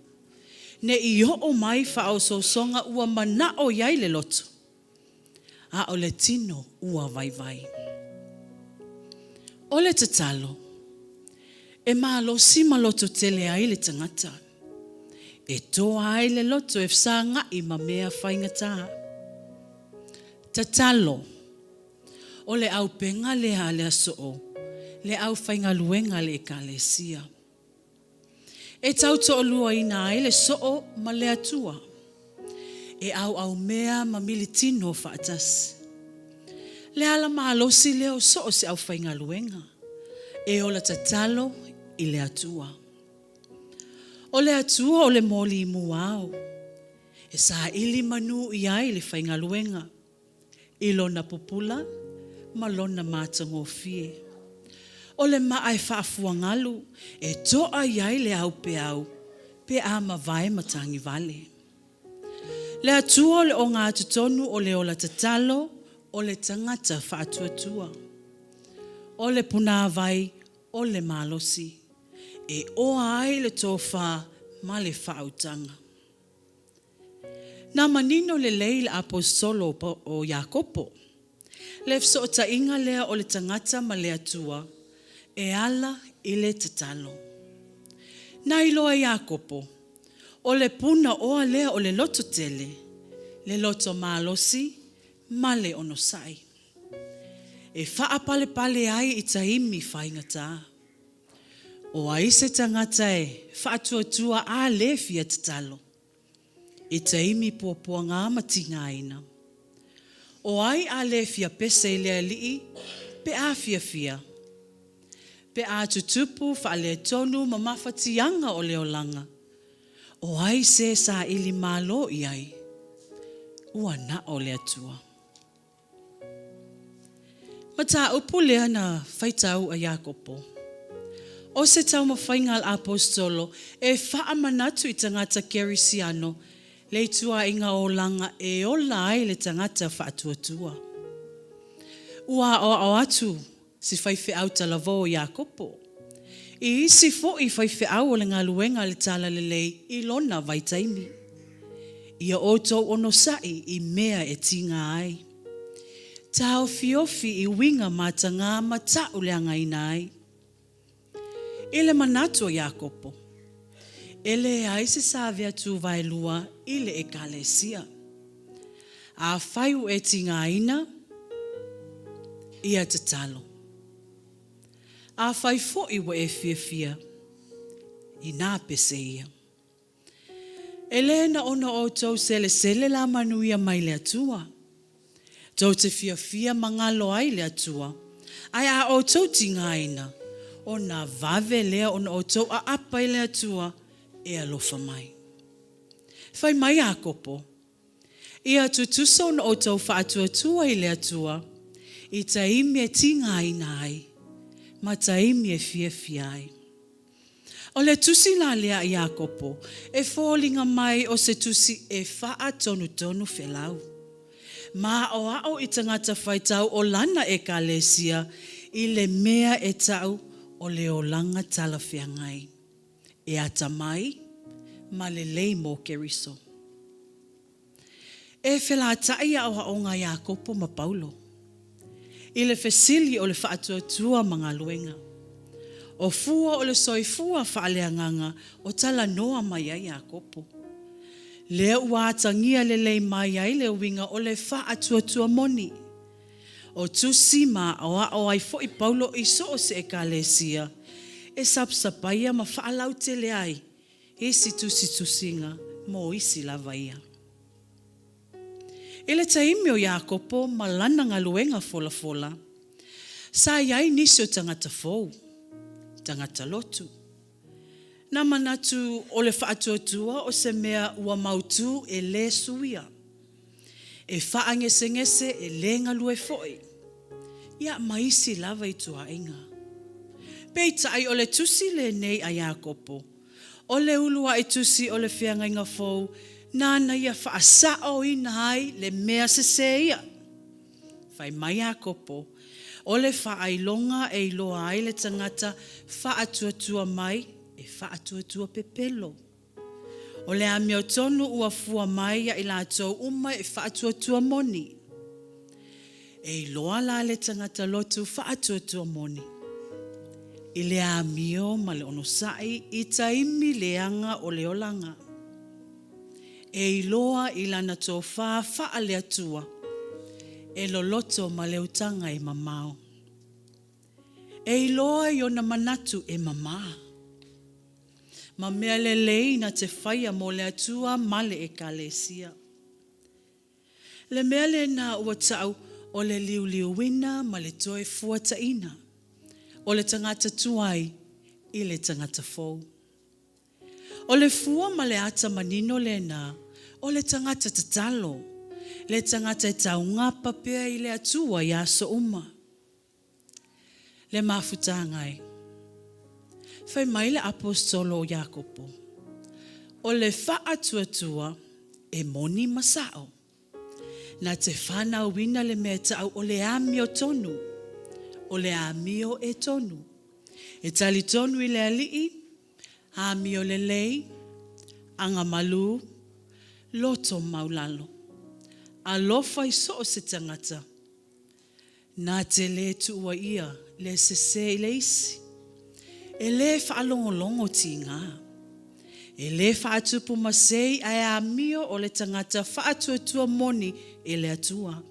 Ne iyo o mai whao so songa ua mana o iai le loto. A o le tino ua vai. O le tatalo, e malo si maloto tele ai le tangata. E toa ai le loto e fsanga I mamea whaingata. Tatalo, o le au penga le ale asoo, le au whaingaluenga le ekalesia. E tau to olua ina ai le soo ma le atua. E au mea ma militino whaatas. Le ala maalosi leo soo se au whaingaluenga. E o la tatalo I le atua. O le atua o le moli muao. E sa ili manu I ai le whaingaluenga. Ilo na popula, malona mātango fie. O le maai whaafuangalu, e toa iai le au, pe ama vai matangi vale. Le atua le o ngā tutonu o le o la tatalo, o le tangata whaatuatua. O le puna vai, o le malosi. E o ai le tofa ma le whautanga. Nā manino le leila apostolo o Iakopo. Le fsota inga lea o le tangata ma le atua, e ala I le tatalo. Nā iloa Iakopo, o le puna oa lea o le loto tele, le loto malosi, ma le onosai. E faa pale ai I taimi whaingata. O ai se tangata e, faa tua a le fia tatalo. e taimi puapua ngā matingaina. O ai a le fia pese i lea lii, pe a fia. Pe a tutupu wha le tonu ma mawhatianga o leolanga. O ai se sa ili malo i ai. Ua na o le atua. Mata upu lea na whaitau a Iakopo. O se tau mawhainga al apostolo e wha manatu I tangata kerisiano le tua inga o langa e o lai le tangata wha atuatua. Ua o atu si whaife au talavo o Iakopo. I isi fo I whaife au o le ngā luenga le tala lelei I lona vaitaimi. Ia o tau ono sai I mea e tinga ai. Tau fiofi I winga mata ngā matau le angaina ai. Ele manatu o Iakopo. Ele ai se savea tu vai lua ile ekalesia. A whaiu e tingaina ia te talo. A whai fo I wa e fia I nā pese ia. Ele na ona o tau sele la manuia mai le atua. Tau te fia mangalo ai le atua. Ai a o tau tingaina. O na vave lea ona o tau a apa I le atua e alofa mai. Whai mai Iakopo. Ia tutusa ona o tau wha atua I le atua. I taimi e tingaina ai. Ma taimi e fia ai. O le tusi la lea Iakopo. E fōlinga mai o se tusi e wha tonu whelau. Ma o ao I tangata whaitau o lana e kalesia I le mea e tau o le olanga tala whiangai. E ata mai, ma le lei mō keriso. E whela atai au haonga Iakopo ma Paulo. I le fesili o le whaatuatua mga luenga. O fua o le soifua whaaleanganga o tala noa mai ai Iakopo. Lea ua atangia le lei mai ai le winga o le whaatuatua moni. O tusi ma o ai fo I Paulo I so o se ekalesia. E sapsapaia ma whaalau te le ai. E si tusinga mo isi lavaia. E le taimi o Iakopo ma lana ngā luenga fola. Sa iai nisi o tangata fou. Tangata lotu. Na manatu o le whaatuatua o se mea ua mautu e le suia. E whaangese e le ngalue foi. Ia maisi lava I tuainga. Peitai o le tusi le nei a Iakopo. O le ulua I tusi o le whiangainga fou. Nana ia whaasao I nai le mea se ia. Whai mai Iakopo. O le whaailonga e iloa ai le tangata whaatuatua mai e whaatuatua pepelo. O le amio tonu ua fua mai ia I lātou uma e whaatuatua moni. E iloa la le tangata lotu whaatuatua moni. I le amio ma le onosai I taimi leanga o le olanga. E iloa I lana tō wha le atua. E loloto ma le utanga e mamao. E iloa I ona manatu e mamaa. Ma mea le lei na te whaia mo le atua ma le ekalesia. Le mea le na ua tau o le liuliuina ma le toe fuataina. O le tangata tuai I le tangata fou. O le fua ma le ata manino le na, o le tangata tatalo. Le tangata tau ngapa pea I le atua I aso uma. Le mafutangai. Whai mai le apostolo o Iakopo. O le whaatuatua e moni masao. Na te whanau wina le mea tau o le amio tonu. O le amio e tonu. E tali tonu I le alii, amio le lei, anga malu, loto maulalo. Alofa I so o se tangata. Nā te le tuua ia, le sese I le isi. E le whaalongolongo ti ngā. E le whaatupu masei ai amio o le tangata whaatuatua moni e le atua.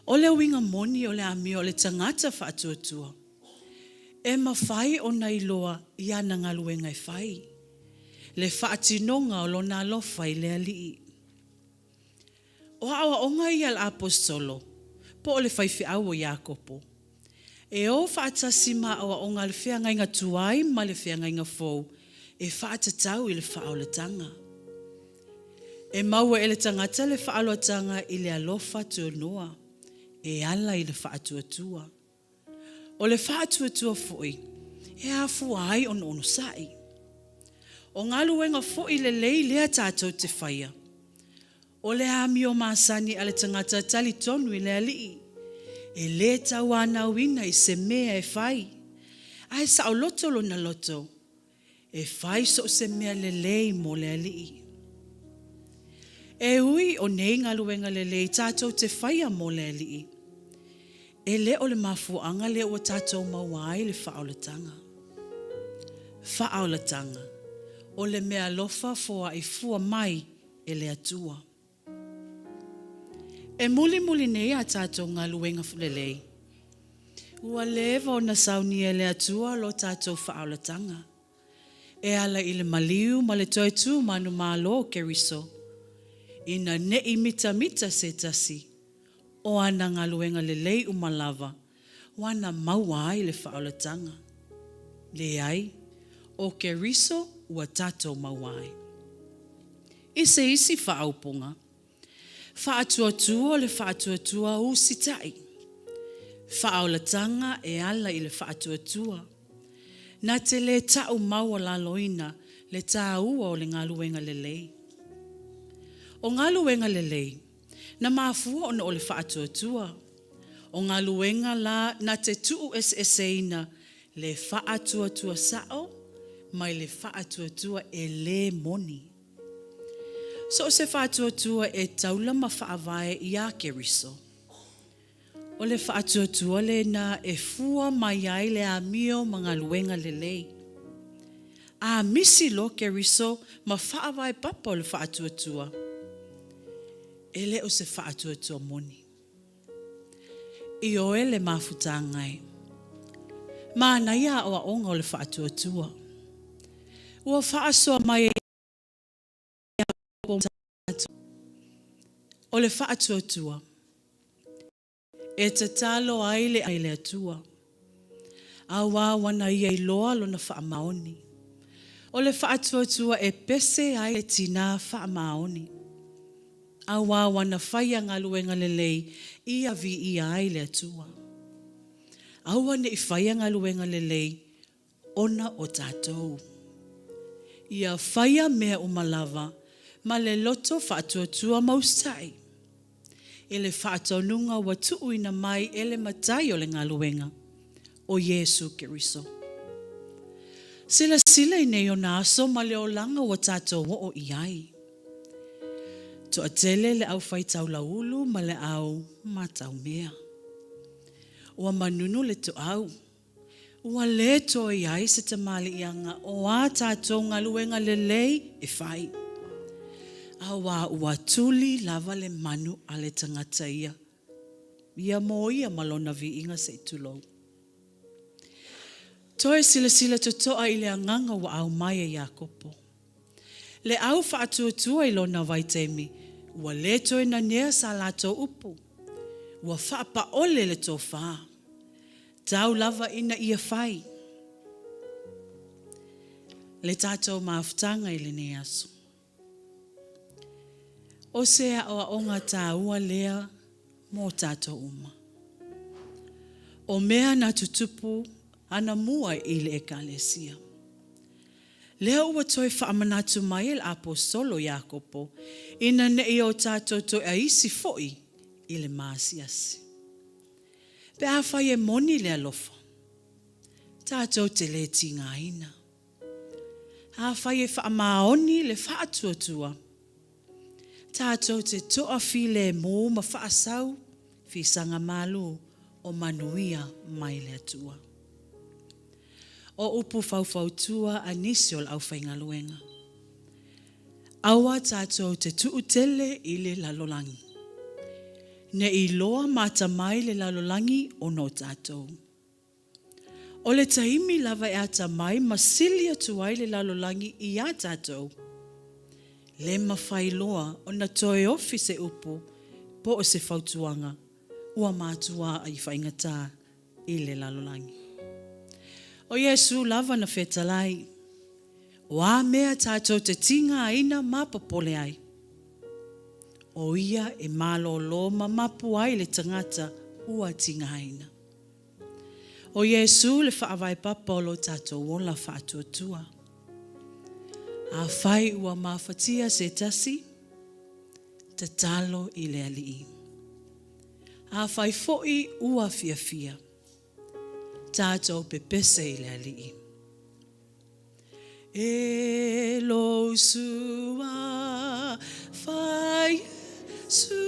O le winga moni o le amio o le tangata whaatuatua. E mawhai o na iloa I ana ngaluenga I whai. le whaatinonga o lona alofa I le alii. O awa onga I al apostolo, po o le whaifi au o Iakopo. E o whaatasima awa onga le whianga inga tuai ma le whianga inga fou, e whaatatau I le whaolatanga. E maua ele tangata le whaaloatanga I le alofa tuanoa, e ala I le whaatuatua. O le whaatuatua foi, e afu ai ono sai. O ngalu wenga foi le lei lea tātou te whaia. O le ami o maasani ale tangata tali tonu I le alii. E le tau ana wina I se mea e whai. Ai sa o loto lo na loto. E whai so se mea le lei mo le alii. E ui o nei ngalu wenga le lei tātou te whaia mo le alii. E le o le mafuanga le o tātou mawai le whaolatanga. Whaolatanga. O le mea lofa foa I fua mai e le atua. E muli nei a tātou ngā luenga fulelei. Ua lewa o na sauni e le atua lo tātou whaolatanga. E ala I le maliu ma le toetu manu malo ke riso. Ina nei mita se tasi. O ana ngā luenga lelei umalava. Wana maua ai le whaolatanga. Le ai, o ke riso ua tātou mawai. Ise isi whaaupunga. Whaatuatua le whaatuatua usitai. Whaolatanga e ala I le whaatuatua. Nā te le tau maua la loina le tā ua o le ngaluenga lelei. O ngaluenga lelei, na mafua ona o le whaatuatua. O ngaluenga la na te tuu eseina le whaatuatua sao, mai le whaatuatua e le moni. So se whaatuatua e taulama whaavae I a ke riso. O le whaatuatua le na e fua mai ai le amio mga luenga lelei. A misi lo ke riso ma whaavae papa o le whaatuatua. Ele o se whaatuatua moni. I o ele mafutangai. Mana ia o a onga o le whaatuatua. Ua whaasoa mai o le whaatuatua. E te talo aile aile atua. Awa wana ia I loa lo na whaamaoni. O le whaatuatua e pese aile tina whaamaoni. Awa wana whaia ngā luenga lelei ia vi ia aile atua. Awa ne I whaia ngā luenga lelei ona o tātou. Ia whaia mea umalava ma le loto whaatuatua maustai. E le whaataununga wa tuuina mai ele matai o le ngā luenga o Yesu Keriso. Sila I nei o nā aso ma le o langa wa tātou o iai. To atele le au whai tau laulu ma le au matau mea. Ua manunu le to au. Ua le to iai se tamale ianga o a tātou ngā luenga lelei e whai. Awa ua tuli lava le manu a le tangata ia. Ia mo ia malona vi inga se itulou. Toe sila totoa I le anganga wa au mai e Iakopo. Le au whaatuatua I lona vaitemi, ua le toe na nea sa lato upu. Ua whaapa ole le tō wha. Tau lava ina ia whai. Le tātou maafutanga I le ne aso. O sea o onga tā ua lea mō tātou uma. O mea na tutupu ana mua I le ekalesia. Leo ua toi whaamanatu mai el apostolo Iakopo, ina ne I o tātou toi a isi foi I le maasiasi. Pe a whai e moni le alofa. Tātou te le tinga ina. A whai e whaamaoni le whaatuatua. Tātou te toa file mō ma whaasau, fi sanga malu o manuia mai le atua. O upu whauwhautua a nisiol au whaingaluenga. Awa tātou te tuutele I le lalolangi. Ne I loa mata mai le lalolangi o no tātou. O le taimi lava e ata mai, masili atu ai le lalolangi I a tātou. Le mawhailoa o na toe ofi se upu, po o se whautuanga, ua mātua ai whaingata I le lalolangi. O Yesu lava na whetalai, o a mea tātou te tinga aina mapapole ai. O ia e malo lo mapu ai le tangata ua tinga aina. O Yesu le whaawai papolo tātou o la whaatuatua. A whai ua mawhatia se tasi, te talo I le alii. A whai foi ua fia, tātou pepese I le alii. E lo sua whai sue,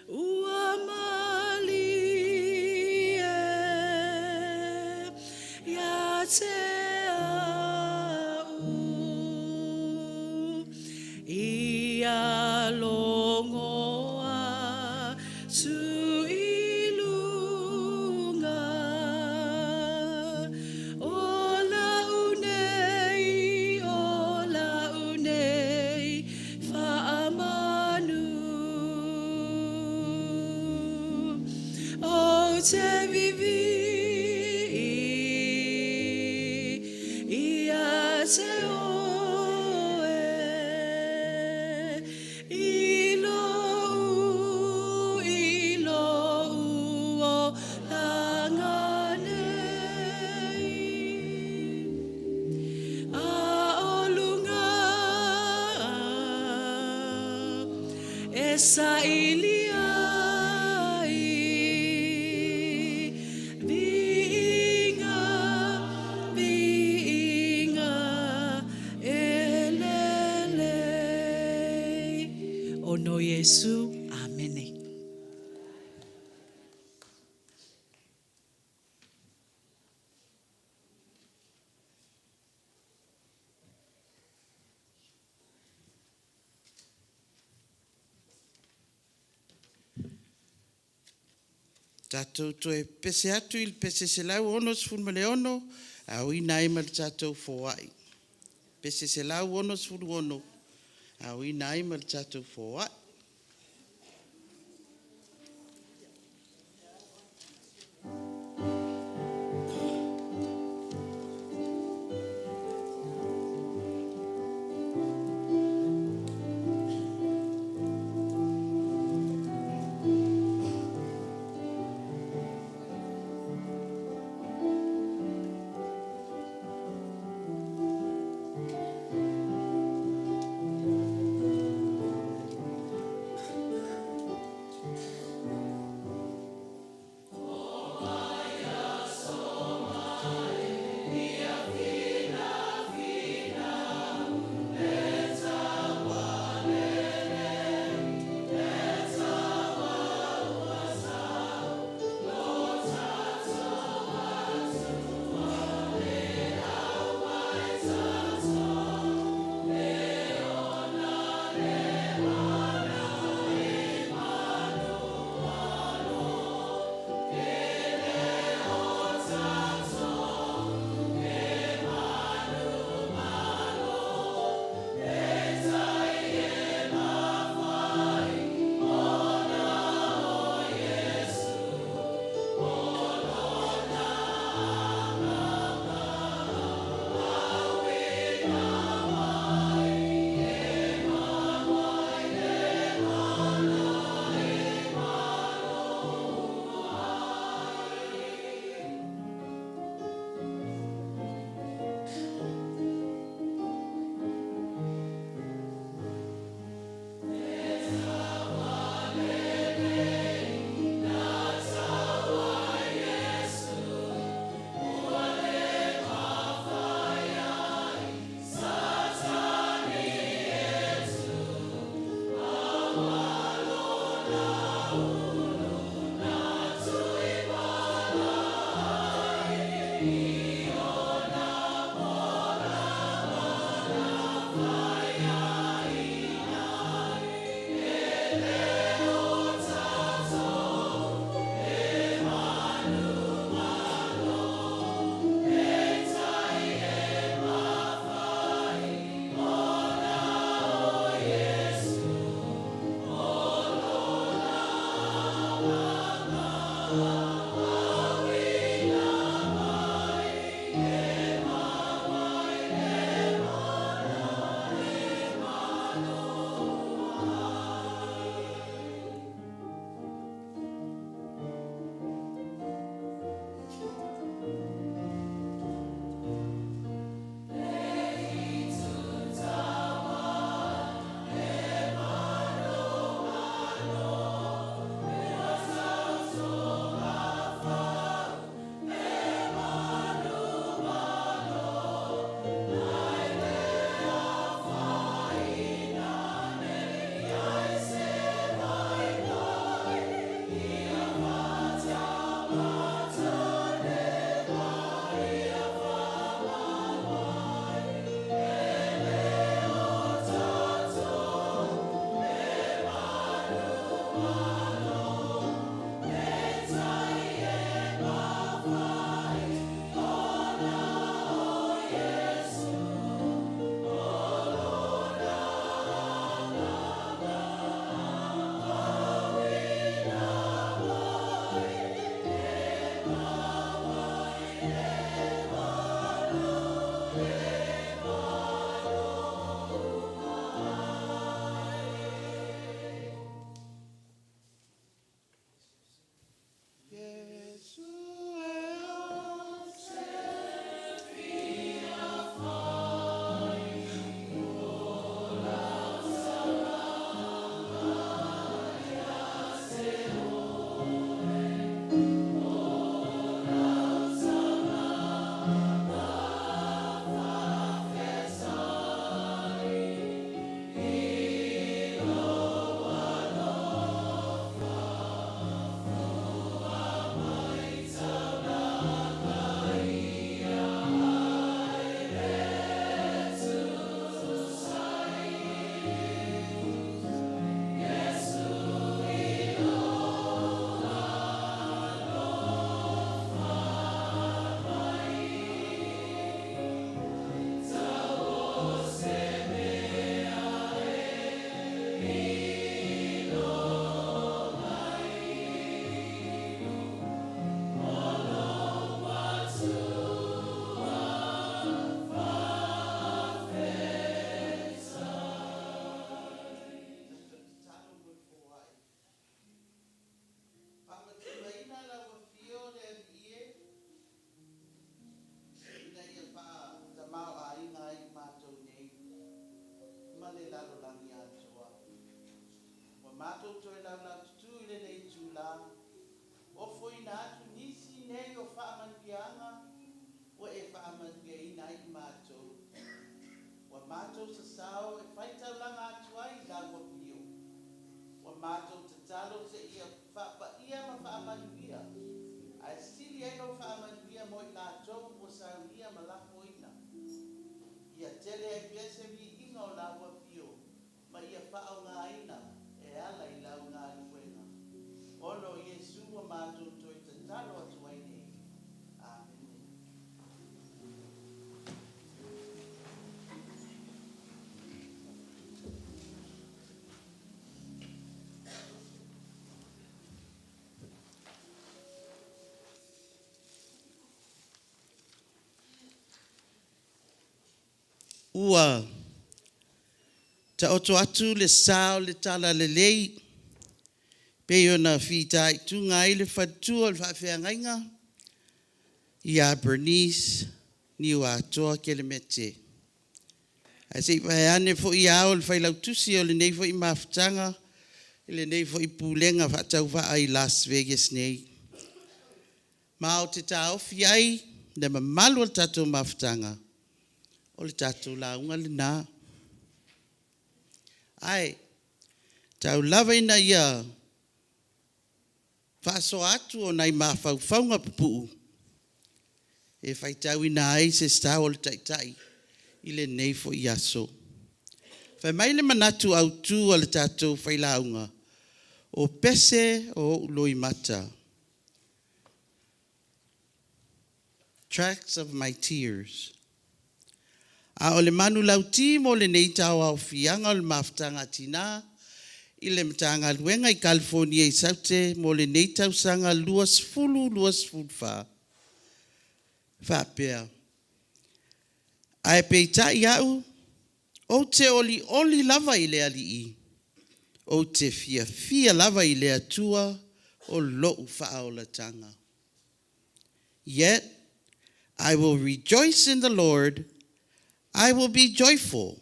ua mali ia te au, ia longoa su ilunga, o la unei, whaamanu, o te vivi, ia te oe, ilo o langanei, a olunga, e sa ilia, no Yesu, amene. Tātou toe pese atu il pese se lau ono sifunu male ono, au ina ima le tātou fōai. Pese se lau ono sifunu ono, au ina ima le tātou fōai. unga le lalo langi atua. Wa mato to e lau lau tu ile nei tula. O foi na atu nisi nei o whaamandianga. O e whaamandia ina i mato. Wa mato sa sao e whaitau langa atua i lau wa pio. Wa mato te talo se ia whaapa ia ma whaamandia. Ai sili ai no whaamandia mo i la tau mo sa ia ma la poina. Ia tele e pese mi inga o la wa pio. Ma ia whao ngā ina e ala i lau ngā luenga. Ono Yesu wa mato to i te talo atu ai nei. Amen. Ua ta oto atu le sao le tala le lei pe ona fita i tunga i le fatua le whawhiangainga i a Bernice ni ua atoa ke le mete. A se ipa ane fo i ao le whailau tusi o le nei fo i mawhtanga i le nei fo i pūlenga whatau wha ai Las Vegas nei. Ma o te tā ofi ai le mamalu al tatou mawhtanga. O le tatou launga le nā. Ai, tau lava ina ia whaaso atu o nai mawhauwhaunga pupu. E whaitau ina ai se stau o le taitai i le neifo i aso. Whai mai le manatu au tū o le tatou whailaunga o pese o uloi mata. Tracks of my tears. A o le manu lauti mo le nei tau au fianga o le maftanga tina i le Matagaluega i Kalefonia Saute mo le nei tau sanga luas fulu wha. Whapea. Ai peita i au, o te oli lava i le alii. O te fia lava i le atua o lo'u whaolatanga. Yet, I will rejoice in the Lord. I will be joyful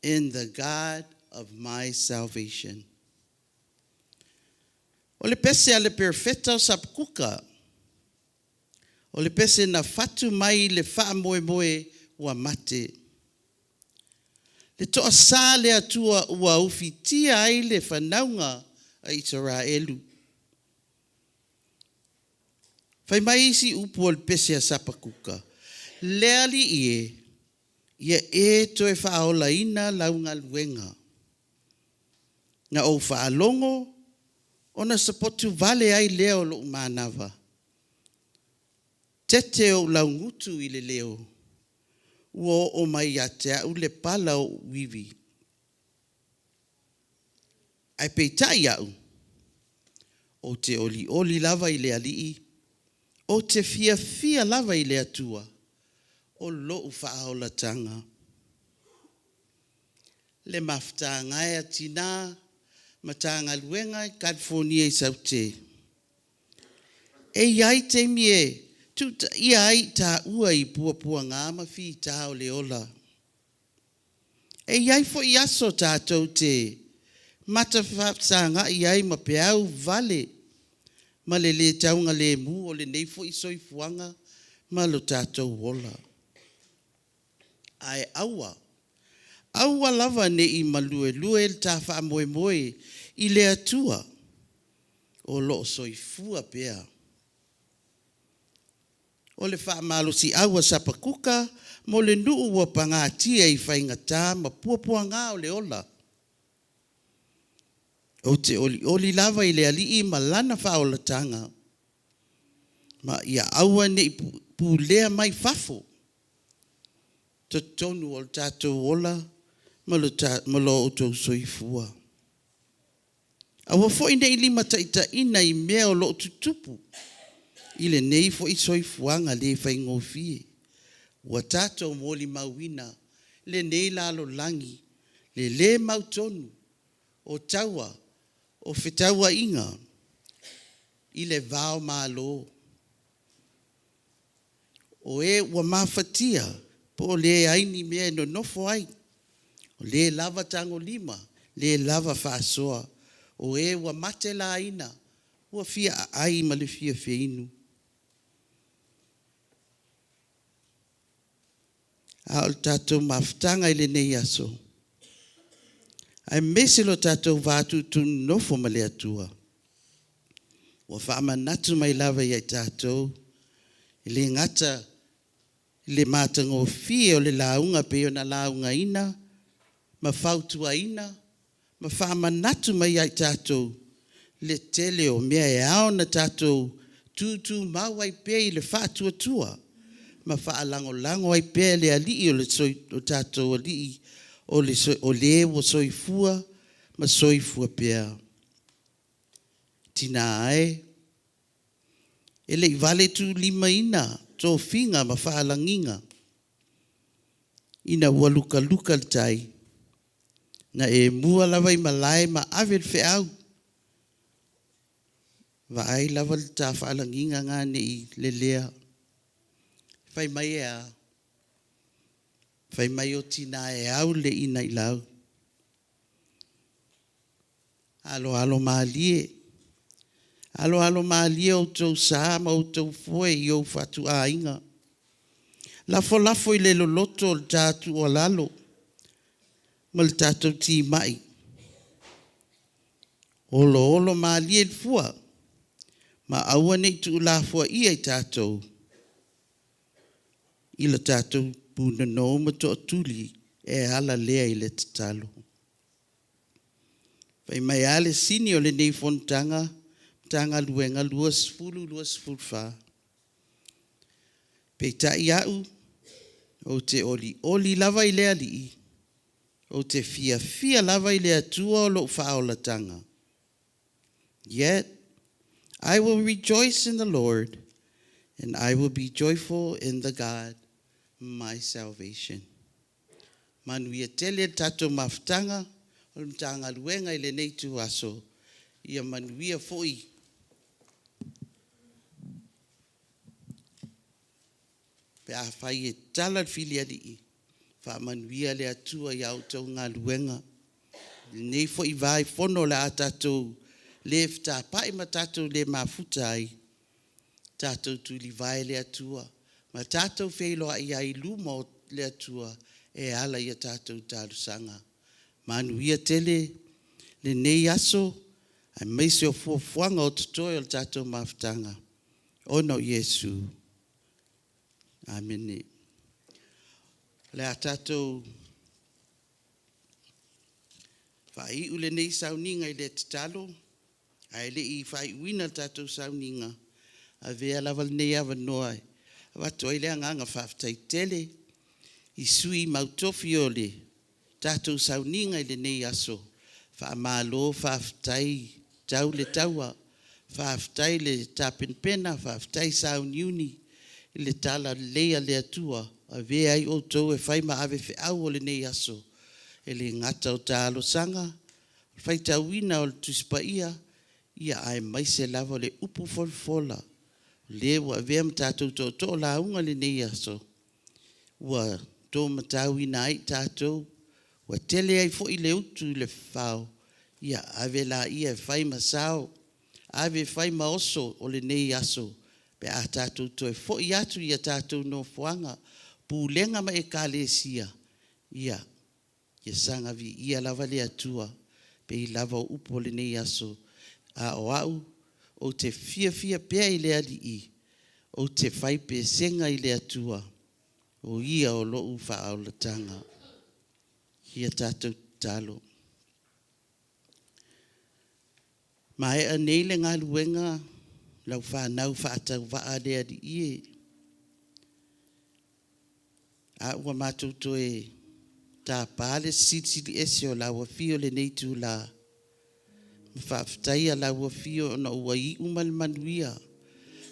in the God of my salvation. O le pese ale perfecta sapkuka. O le pese na fatu mai le faa moe wa mate. Le toa sa le atua ua ufitia ai le whanaunga a Israelu. Whai mai isi upu o le pese a sapakuka. Leali ia e toe whaola ina launga luenga. Nga o whaalongo, ona sapotu vale ai leo lo umanawa. Tete o laungutu i le leo. Ua o mai ate au le pala o wiwi. Ai peitai au. O te oli lava i le alii. O te fia lava i le atua. O lo'u whaolatanga. Le maftangai Tinā Matagaluega i Kalefonia Saute. E iai te mie, tuta iai ta ua i pua ngā mawhi ta o le ola. E iai fo i aso tātou te mata whapsanga iai mapeau vale. Ma le taunga le mu o le neifo i soifuanga ma lo tātou ola. Ai aua. Aua lava ne i malue le ta wha moe i le atua. O lo soifua pea. O le wha malo si aua sapakuka mo le nuu wa pangatia i whaingata ma pua ngā o le ola. O te oli lava i le alii ma lana whaolatanga. Ma ia aua ne i pulea mai fafo. Tonu o tātou ola, ma lo o tau soifua. Awa fo ina ili mataita ina i mea o lo tutupu. Ile nei fo i soifuanga le whaingofie. Wa tātou moli mauina, le nei lalo langi, le mautonu, o taua, o whetaua inga, ile vao malo. O e wa mawhatia, po le aini mea no nofo ai. O le lava tango lima, le lava whaasoa. O e wa mate la ina, ua fia ai ma le fia inu. A o tātou mawhtanga i le nei aso. Ai mese lo tātou vātu tunu nofo ma le atua. Ua whaamanatu mai lava i ai tātou. I le ngata, i le mātango fie o le launga pe o na launga ina, ma whautua ina, ma whaamanatu mai ai tātou. Le tele o mea e ao na tātou tūtū mawai pe i le whātua tua. Ma whaalango ai pe le alii o le o tātou alii o le o soifua, ma soifua pea. Tina ai, e le vale tu lima ina, tō whinga ma whaalanginga. Ina ua luka le tai, na e mua lava i malai ma avel whi au. Va ai lava le tā whaalanginga ngā nei le lea. Fai mai e a. Fai mai o tina e au le ina i lau. Alo maalie. Alo maalie o tau saa ma o tau foe i o fatu a inga. Lafo i le loloto o le tātu o lalo. Ma le tātou ti mai. Olo maalie le fua. Ma aua nei tu la fua i ai tātou. I le tātou puna no ma to tuli e ala lea i le tatalo. Fai mai ale sini o le nei fontanga, tanga luenga luas fulu wha. Pei tai au, o te oli lava i lea li, o te fia lava i lea tua o lo whaola tanga. Yet, I will rejoice in the Lord, and I will be joyful in the God my salvation. Manuia tele tato maftanga, o mtanga luenga i le nei tu aso, ia manuia foi. Pe a fai e tala filia di, fa manuia le atua i auto ngā luenga. Nei foi vai fono le a tato, le fta pai ma tato le mafuta ai, tato tu li vai le atua. Ma tātou whailoa i ai luma o le atua e ala i a tātou tālusanga. Manuia tele, le nei aso, ai meise o fuafuanga o tutoi o le tātou mawhtanga. Ono Yesu. Amen. Le a tātou whai ule nei sauninga i le tatalo, ai le i whai uina tātou sauninga, a vea laval nei awa noai. Watu ai lea nganga whaftai tele, i sui mautofi o le, tātou sauninga i le nei aso, wha malo whaftai tau le taua, whaftai le tāpenpena, whaftai sauniuni, i le tala lea le atua, a vea ai o tau e whaima ave whi au o le nei aso, e le ngata o tālo sanga, whai tauina o le tuspaia, ia ai maise lava le upu folfola, le wa vea mtatou to la unga le nei aso. Wa to matau ina ai tatou. Wa tele ai fo i le utu le whao. Ia ave la ia whai masao. Ave whai maoso o le nei aso. Pe a tatou to e fo i atu ia tatou no fuanga. Pulenga ma e kalesia. Ia. Ia sanga vi ia lava le atua. Pe i lava upo le nei aso. A o au. O te fia pea i le alii, o te whai pe senga i le atua, o ia o lou whaaulatanga. Hia tātou talo. Ma e aneile ngā luenga, lau whanau whaatau waa le alii. A ua mātou toe tā pāle sitili ese o lau a fio le neitu la. Whaftai a lau fio na ua i umal manuia.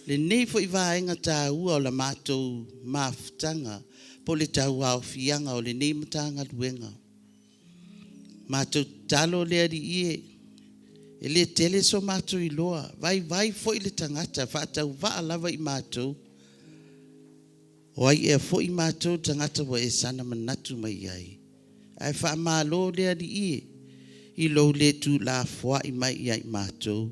Le nei fo i vaenga tā ua o la mātou maftanga po le tau au fianga o le nei matanga luenga. Mātou talo le ari ie. E le tele so mātou i loa. Vai fo i le tangata whaatau waa lava i mātou. O ai e fo i mātou tangata wa e sana manatu mai ai. Ai whaamalo lea di I lo le tu la fwa I mai I mātou.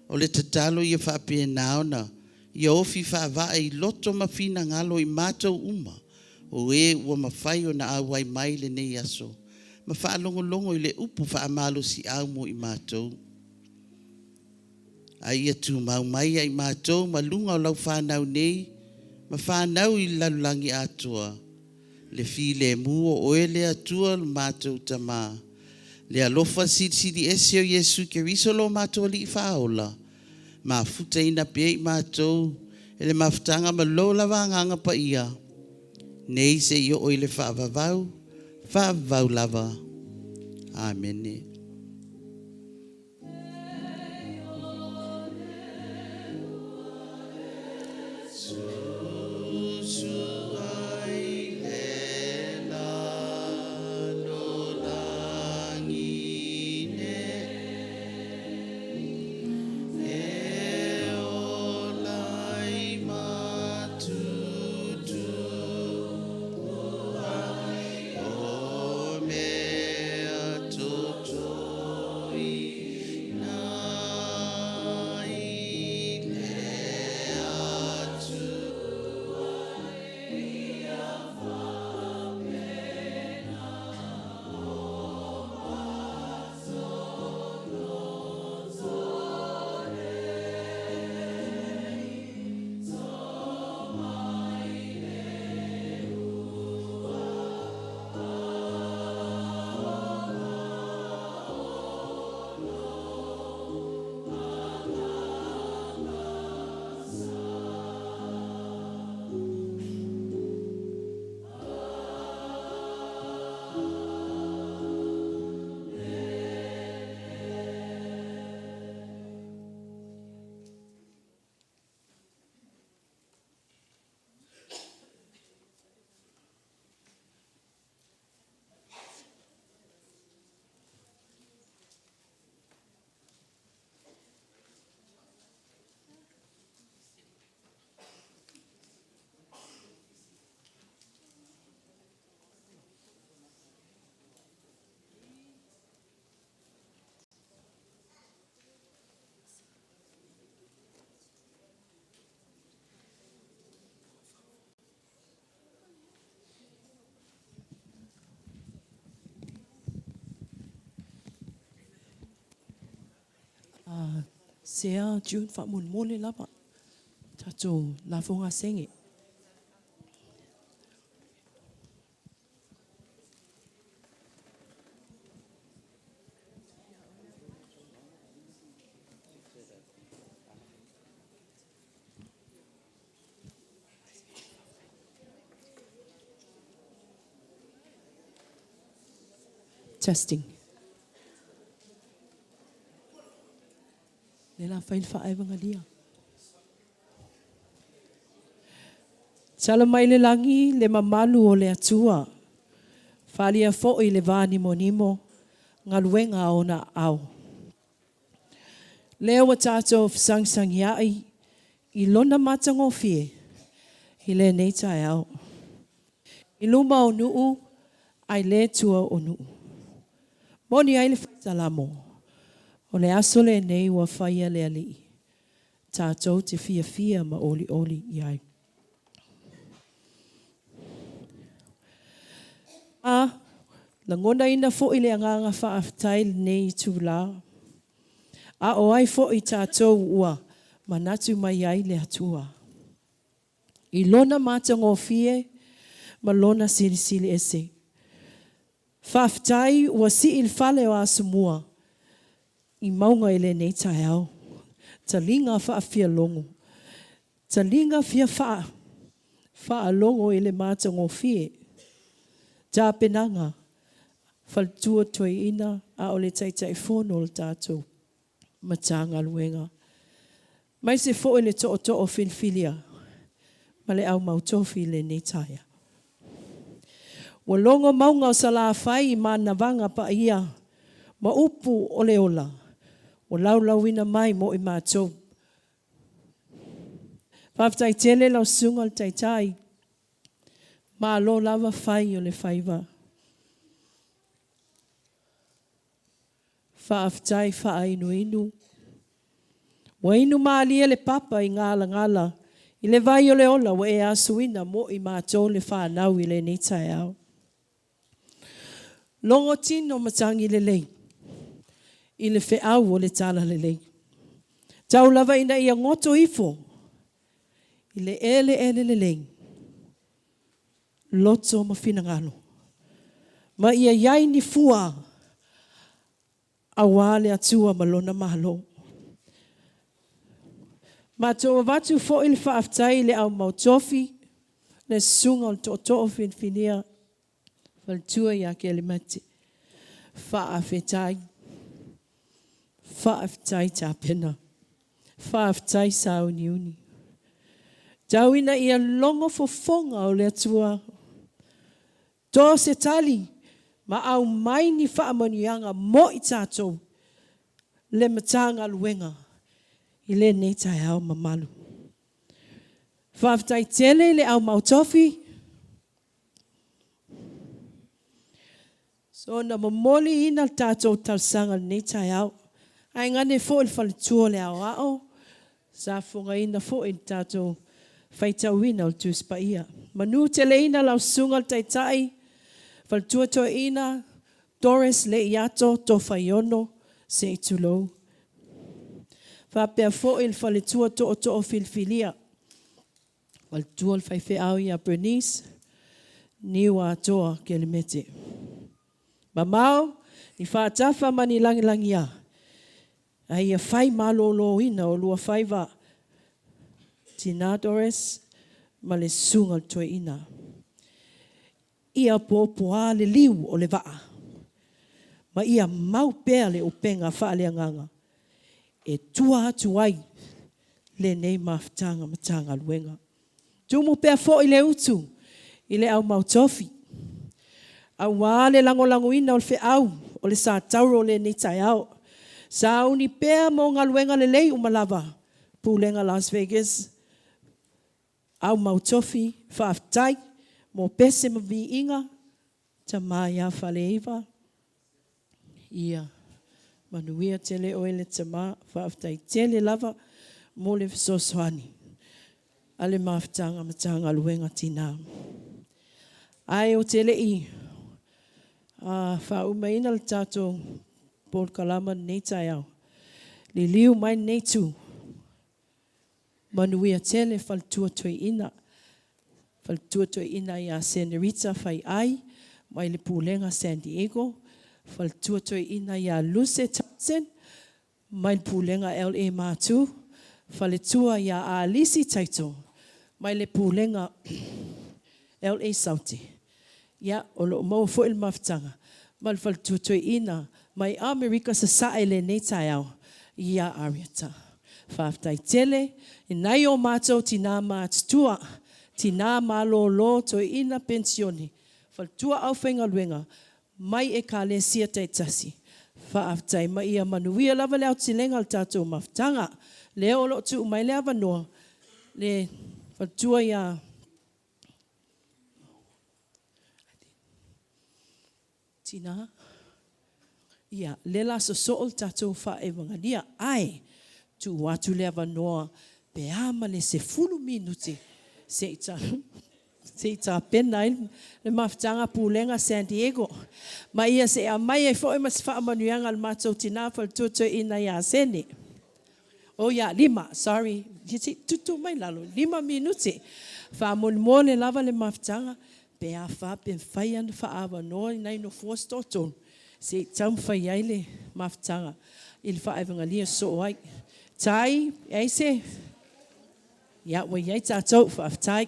O le tatalo ia whapea naona, ia ofi whaava I loto mawhina ngalo I mātou uma, o ua mawhai o na awai mai le nei aso. Ma whaalongolongo I le upu whaamalo si au mo I mātou. Ai ia tu mau mai I mātou, ma lunga o lau whanau nei, ma whanau I lalulangi atua. Le fi le mua o ele atua le mātou tamā. Le alofa sidi ese o Yesu ke risolo mātou li I whaola. Ma futa ina pe I mātou, ele mafutanga ma lo lava nganga pa ia. Nei se I o ile whaavavau lava. Amen. Sea June fa mun mole lava. Tato la fonga sengi. Testing. Nela fail fa ai vanga dia. Sala mai le langi le mamalu o le atua. Falia fo I le vani monimo ngaluenga ona au. Leo wa tato sang iai I lona matango fie. I le neita au. I luma o nuu ai le tua o nuu. Moni ai le fatalamo. O le aso le nei wa whaia le ali. Tātou te fia ma oli iai. La ngona ina fo I le anganga whaaftai nei tū la. O ai fo I tātou ua manatu mai ai le atua. I lona matango fie ma lona sili ese. Whaaftai ua si il fale o asumua. I maunga I le nei tai au. Ta linga whaafia longo. Ta linga fia wha longo I le matango fie. Ta penanga. Faltua Toeaina a o le Taitaifono o le tātou. Matagaluega. Mai se fo le to'o filfilia. Ma le au mautofi le nei taia. Wa longo maunga o sala fai I mana vanga pa ia. Ma upu o le ola. O laulauina mai mo I mātou. Whaftai tele lau sunga le taitai. Ma lo lava fai o le faiva. Whaaftai whaainu inu. Wa inu maalia le papa I ngala ngala. I le vai o le ola wa e asuina mo I mātou le whanau I le netai au. Longo tino matangi le lei. I le whiau o le tala le lei. Tau lava ina ia ngoto ifo. I le ele le lei. Loto ma finangalo. Ma ia iai ni fua. Awale atua malona mahalo. Ma toa watu fo ili whaaftai le au mautofi. Le sunga o to'o finfinia. Faltua ia ke le mati. Whaafetai. Whaafetai tāpena. Whaafetai sao niuni. Tauina ia longo fofonga o le atua. Tō se tali. Ma au mai ni whaamanianga mo I tātou. Le matanga luenga. I le netai au mamalu. Whaafetai tele le au mautofi. So na mamoli ina tātou talsanga netai au. Ai ngane fo il whalitua le au ao. Sa funga ina fo in tātou whaitawina o tūspa ia. Manu tele ina lau sungal taitai. Faltua Toeaina, Doris le iato Tofaeono se itulou. Whapea fo il faletua to'o filfilia. Faltua il whaifeau ia Bernice, niwa atoa ke le mete. Mamau, ni whaatafa mani langi ia. Ai ia whai malolo ina o lua whaiva. Tina Doris, ma le sungal Toeaina. Ia popoa le liu o le waa. Ma ia mau pea le upenga whaaleanganga. E tua atu ai le nei maftanga matanga luenga. Tumu pea fo I le utu. I le au mautofi. Au wale lango ina o le au. O le sa tauro le netai au. Sa uni pea mo ngā luenga le lei umalava. Pulenga Las Vegas. Au mautofi. Whaaftai. Mo pese mavi inga, ta maia whaleiva. Ia, manuia tele oele ta maa, whaaftai tele lava, mo le fisoswani. Ale maftanga matanga luenga tina. Ai o tele I, whaumaina le tato, Paul Kalama netai au. Li liu mai netu. Manuia tele faltua Toeaina. Faltua Toeaina ia Senorita whai ai, mai le pūlenga San Diego. Faltua Toeaina ia Luce Thompson, mai le pūlenga LA Mātu. Faletua ia Alisi Taito, mai le pūlenga LA Saute. Ia, o lo mau fo il maftanga. Mai faltua Toeaina, mai Amerika sa sae le netai au, ia Ariata. Whaaftai tele, inai o mātou tina mātua. Tina malolo Toeaina pensione. Faltua au whainga luenga. Mai e kale sia taitasi. Whaaftai mai ia manuia lava leo tilenga al tātou maftanga. Leo lo tu mai lea wanoa. Le faltua ia. Tina. Ia, lela so sool tātou whaewanga nia. Ai, tu watu lea wanoa. Pe ama le se 10 minuti. Se ita pena le maftanga pulenga San Diego. Ma ia se a mai e foi mas whaamanuanga al mātou tina faltua Toeaina ia sene. O ia 5, sorry. Tutu mai lalo, 5 minuti. Whaamone lava le maftanga. Pe a whapen whaian whaawa noa nai no fuastoton. Se tam whai ai le maftanga. Il whaevenga lia so ai. Tai, eise. Ia, wa iai tātou whaaftai.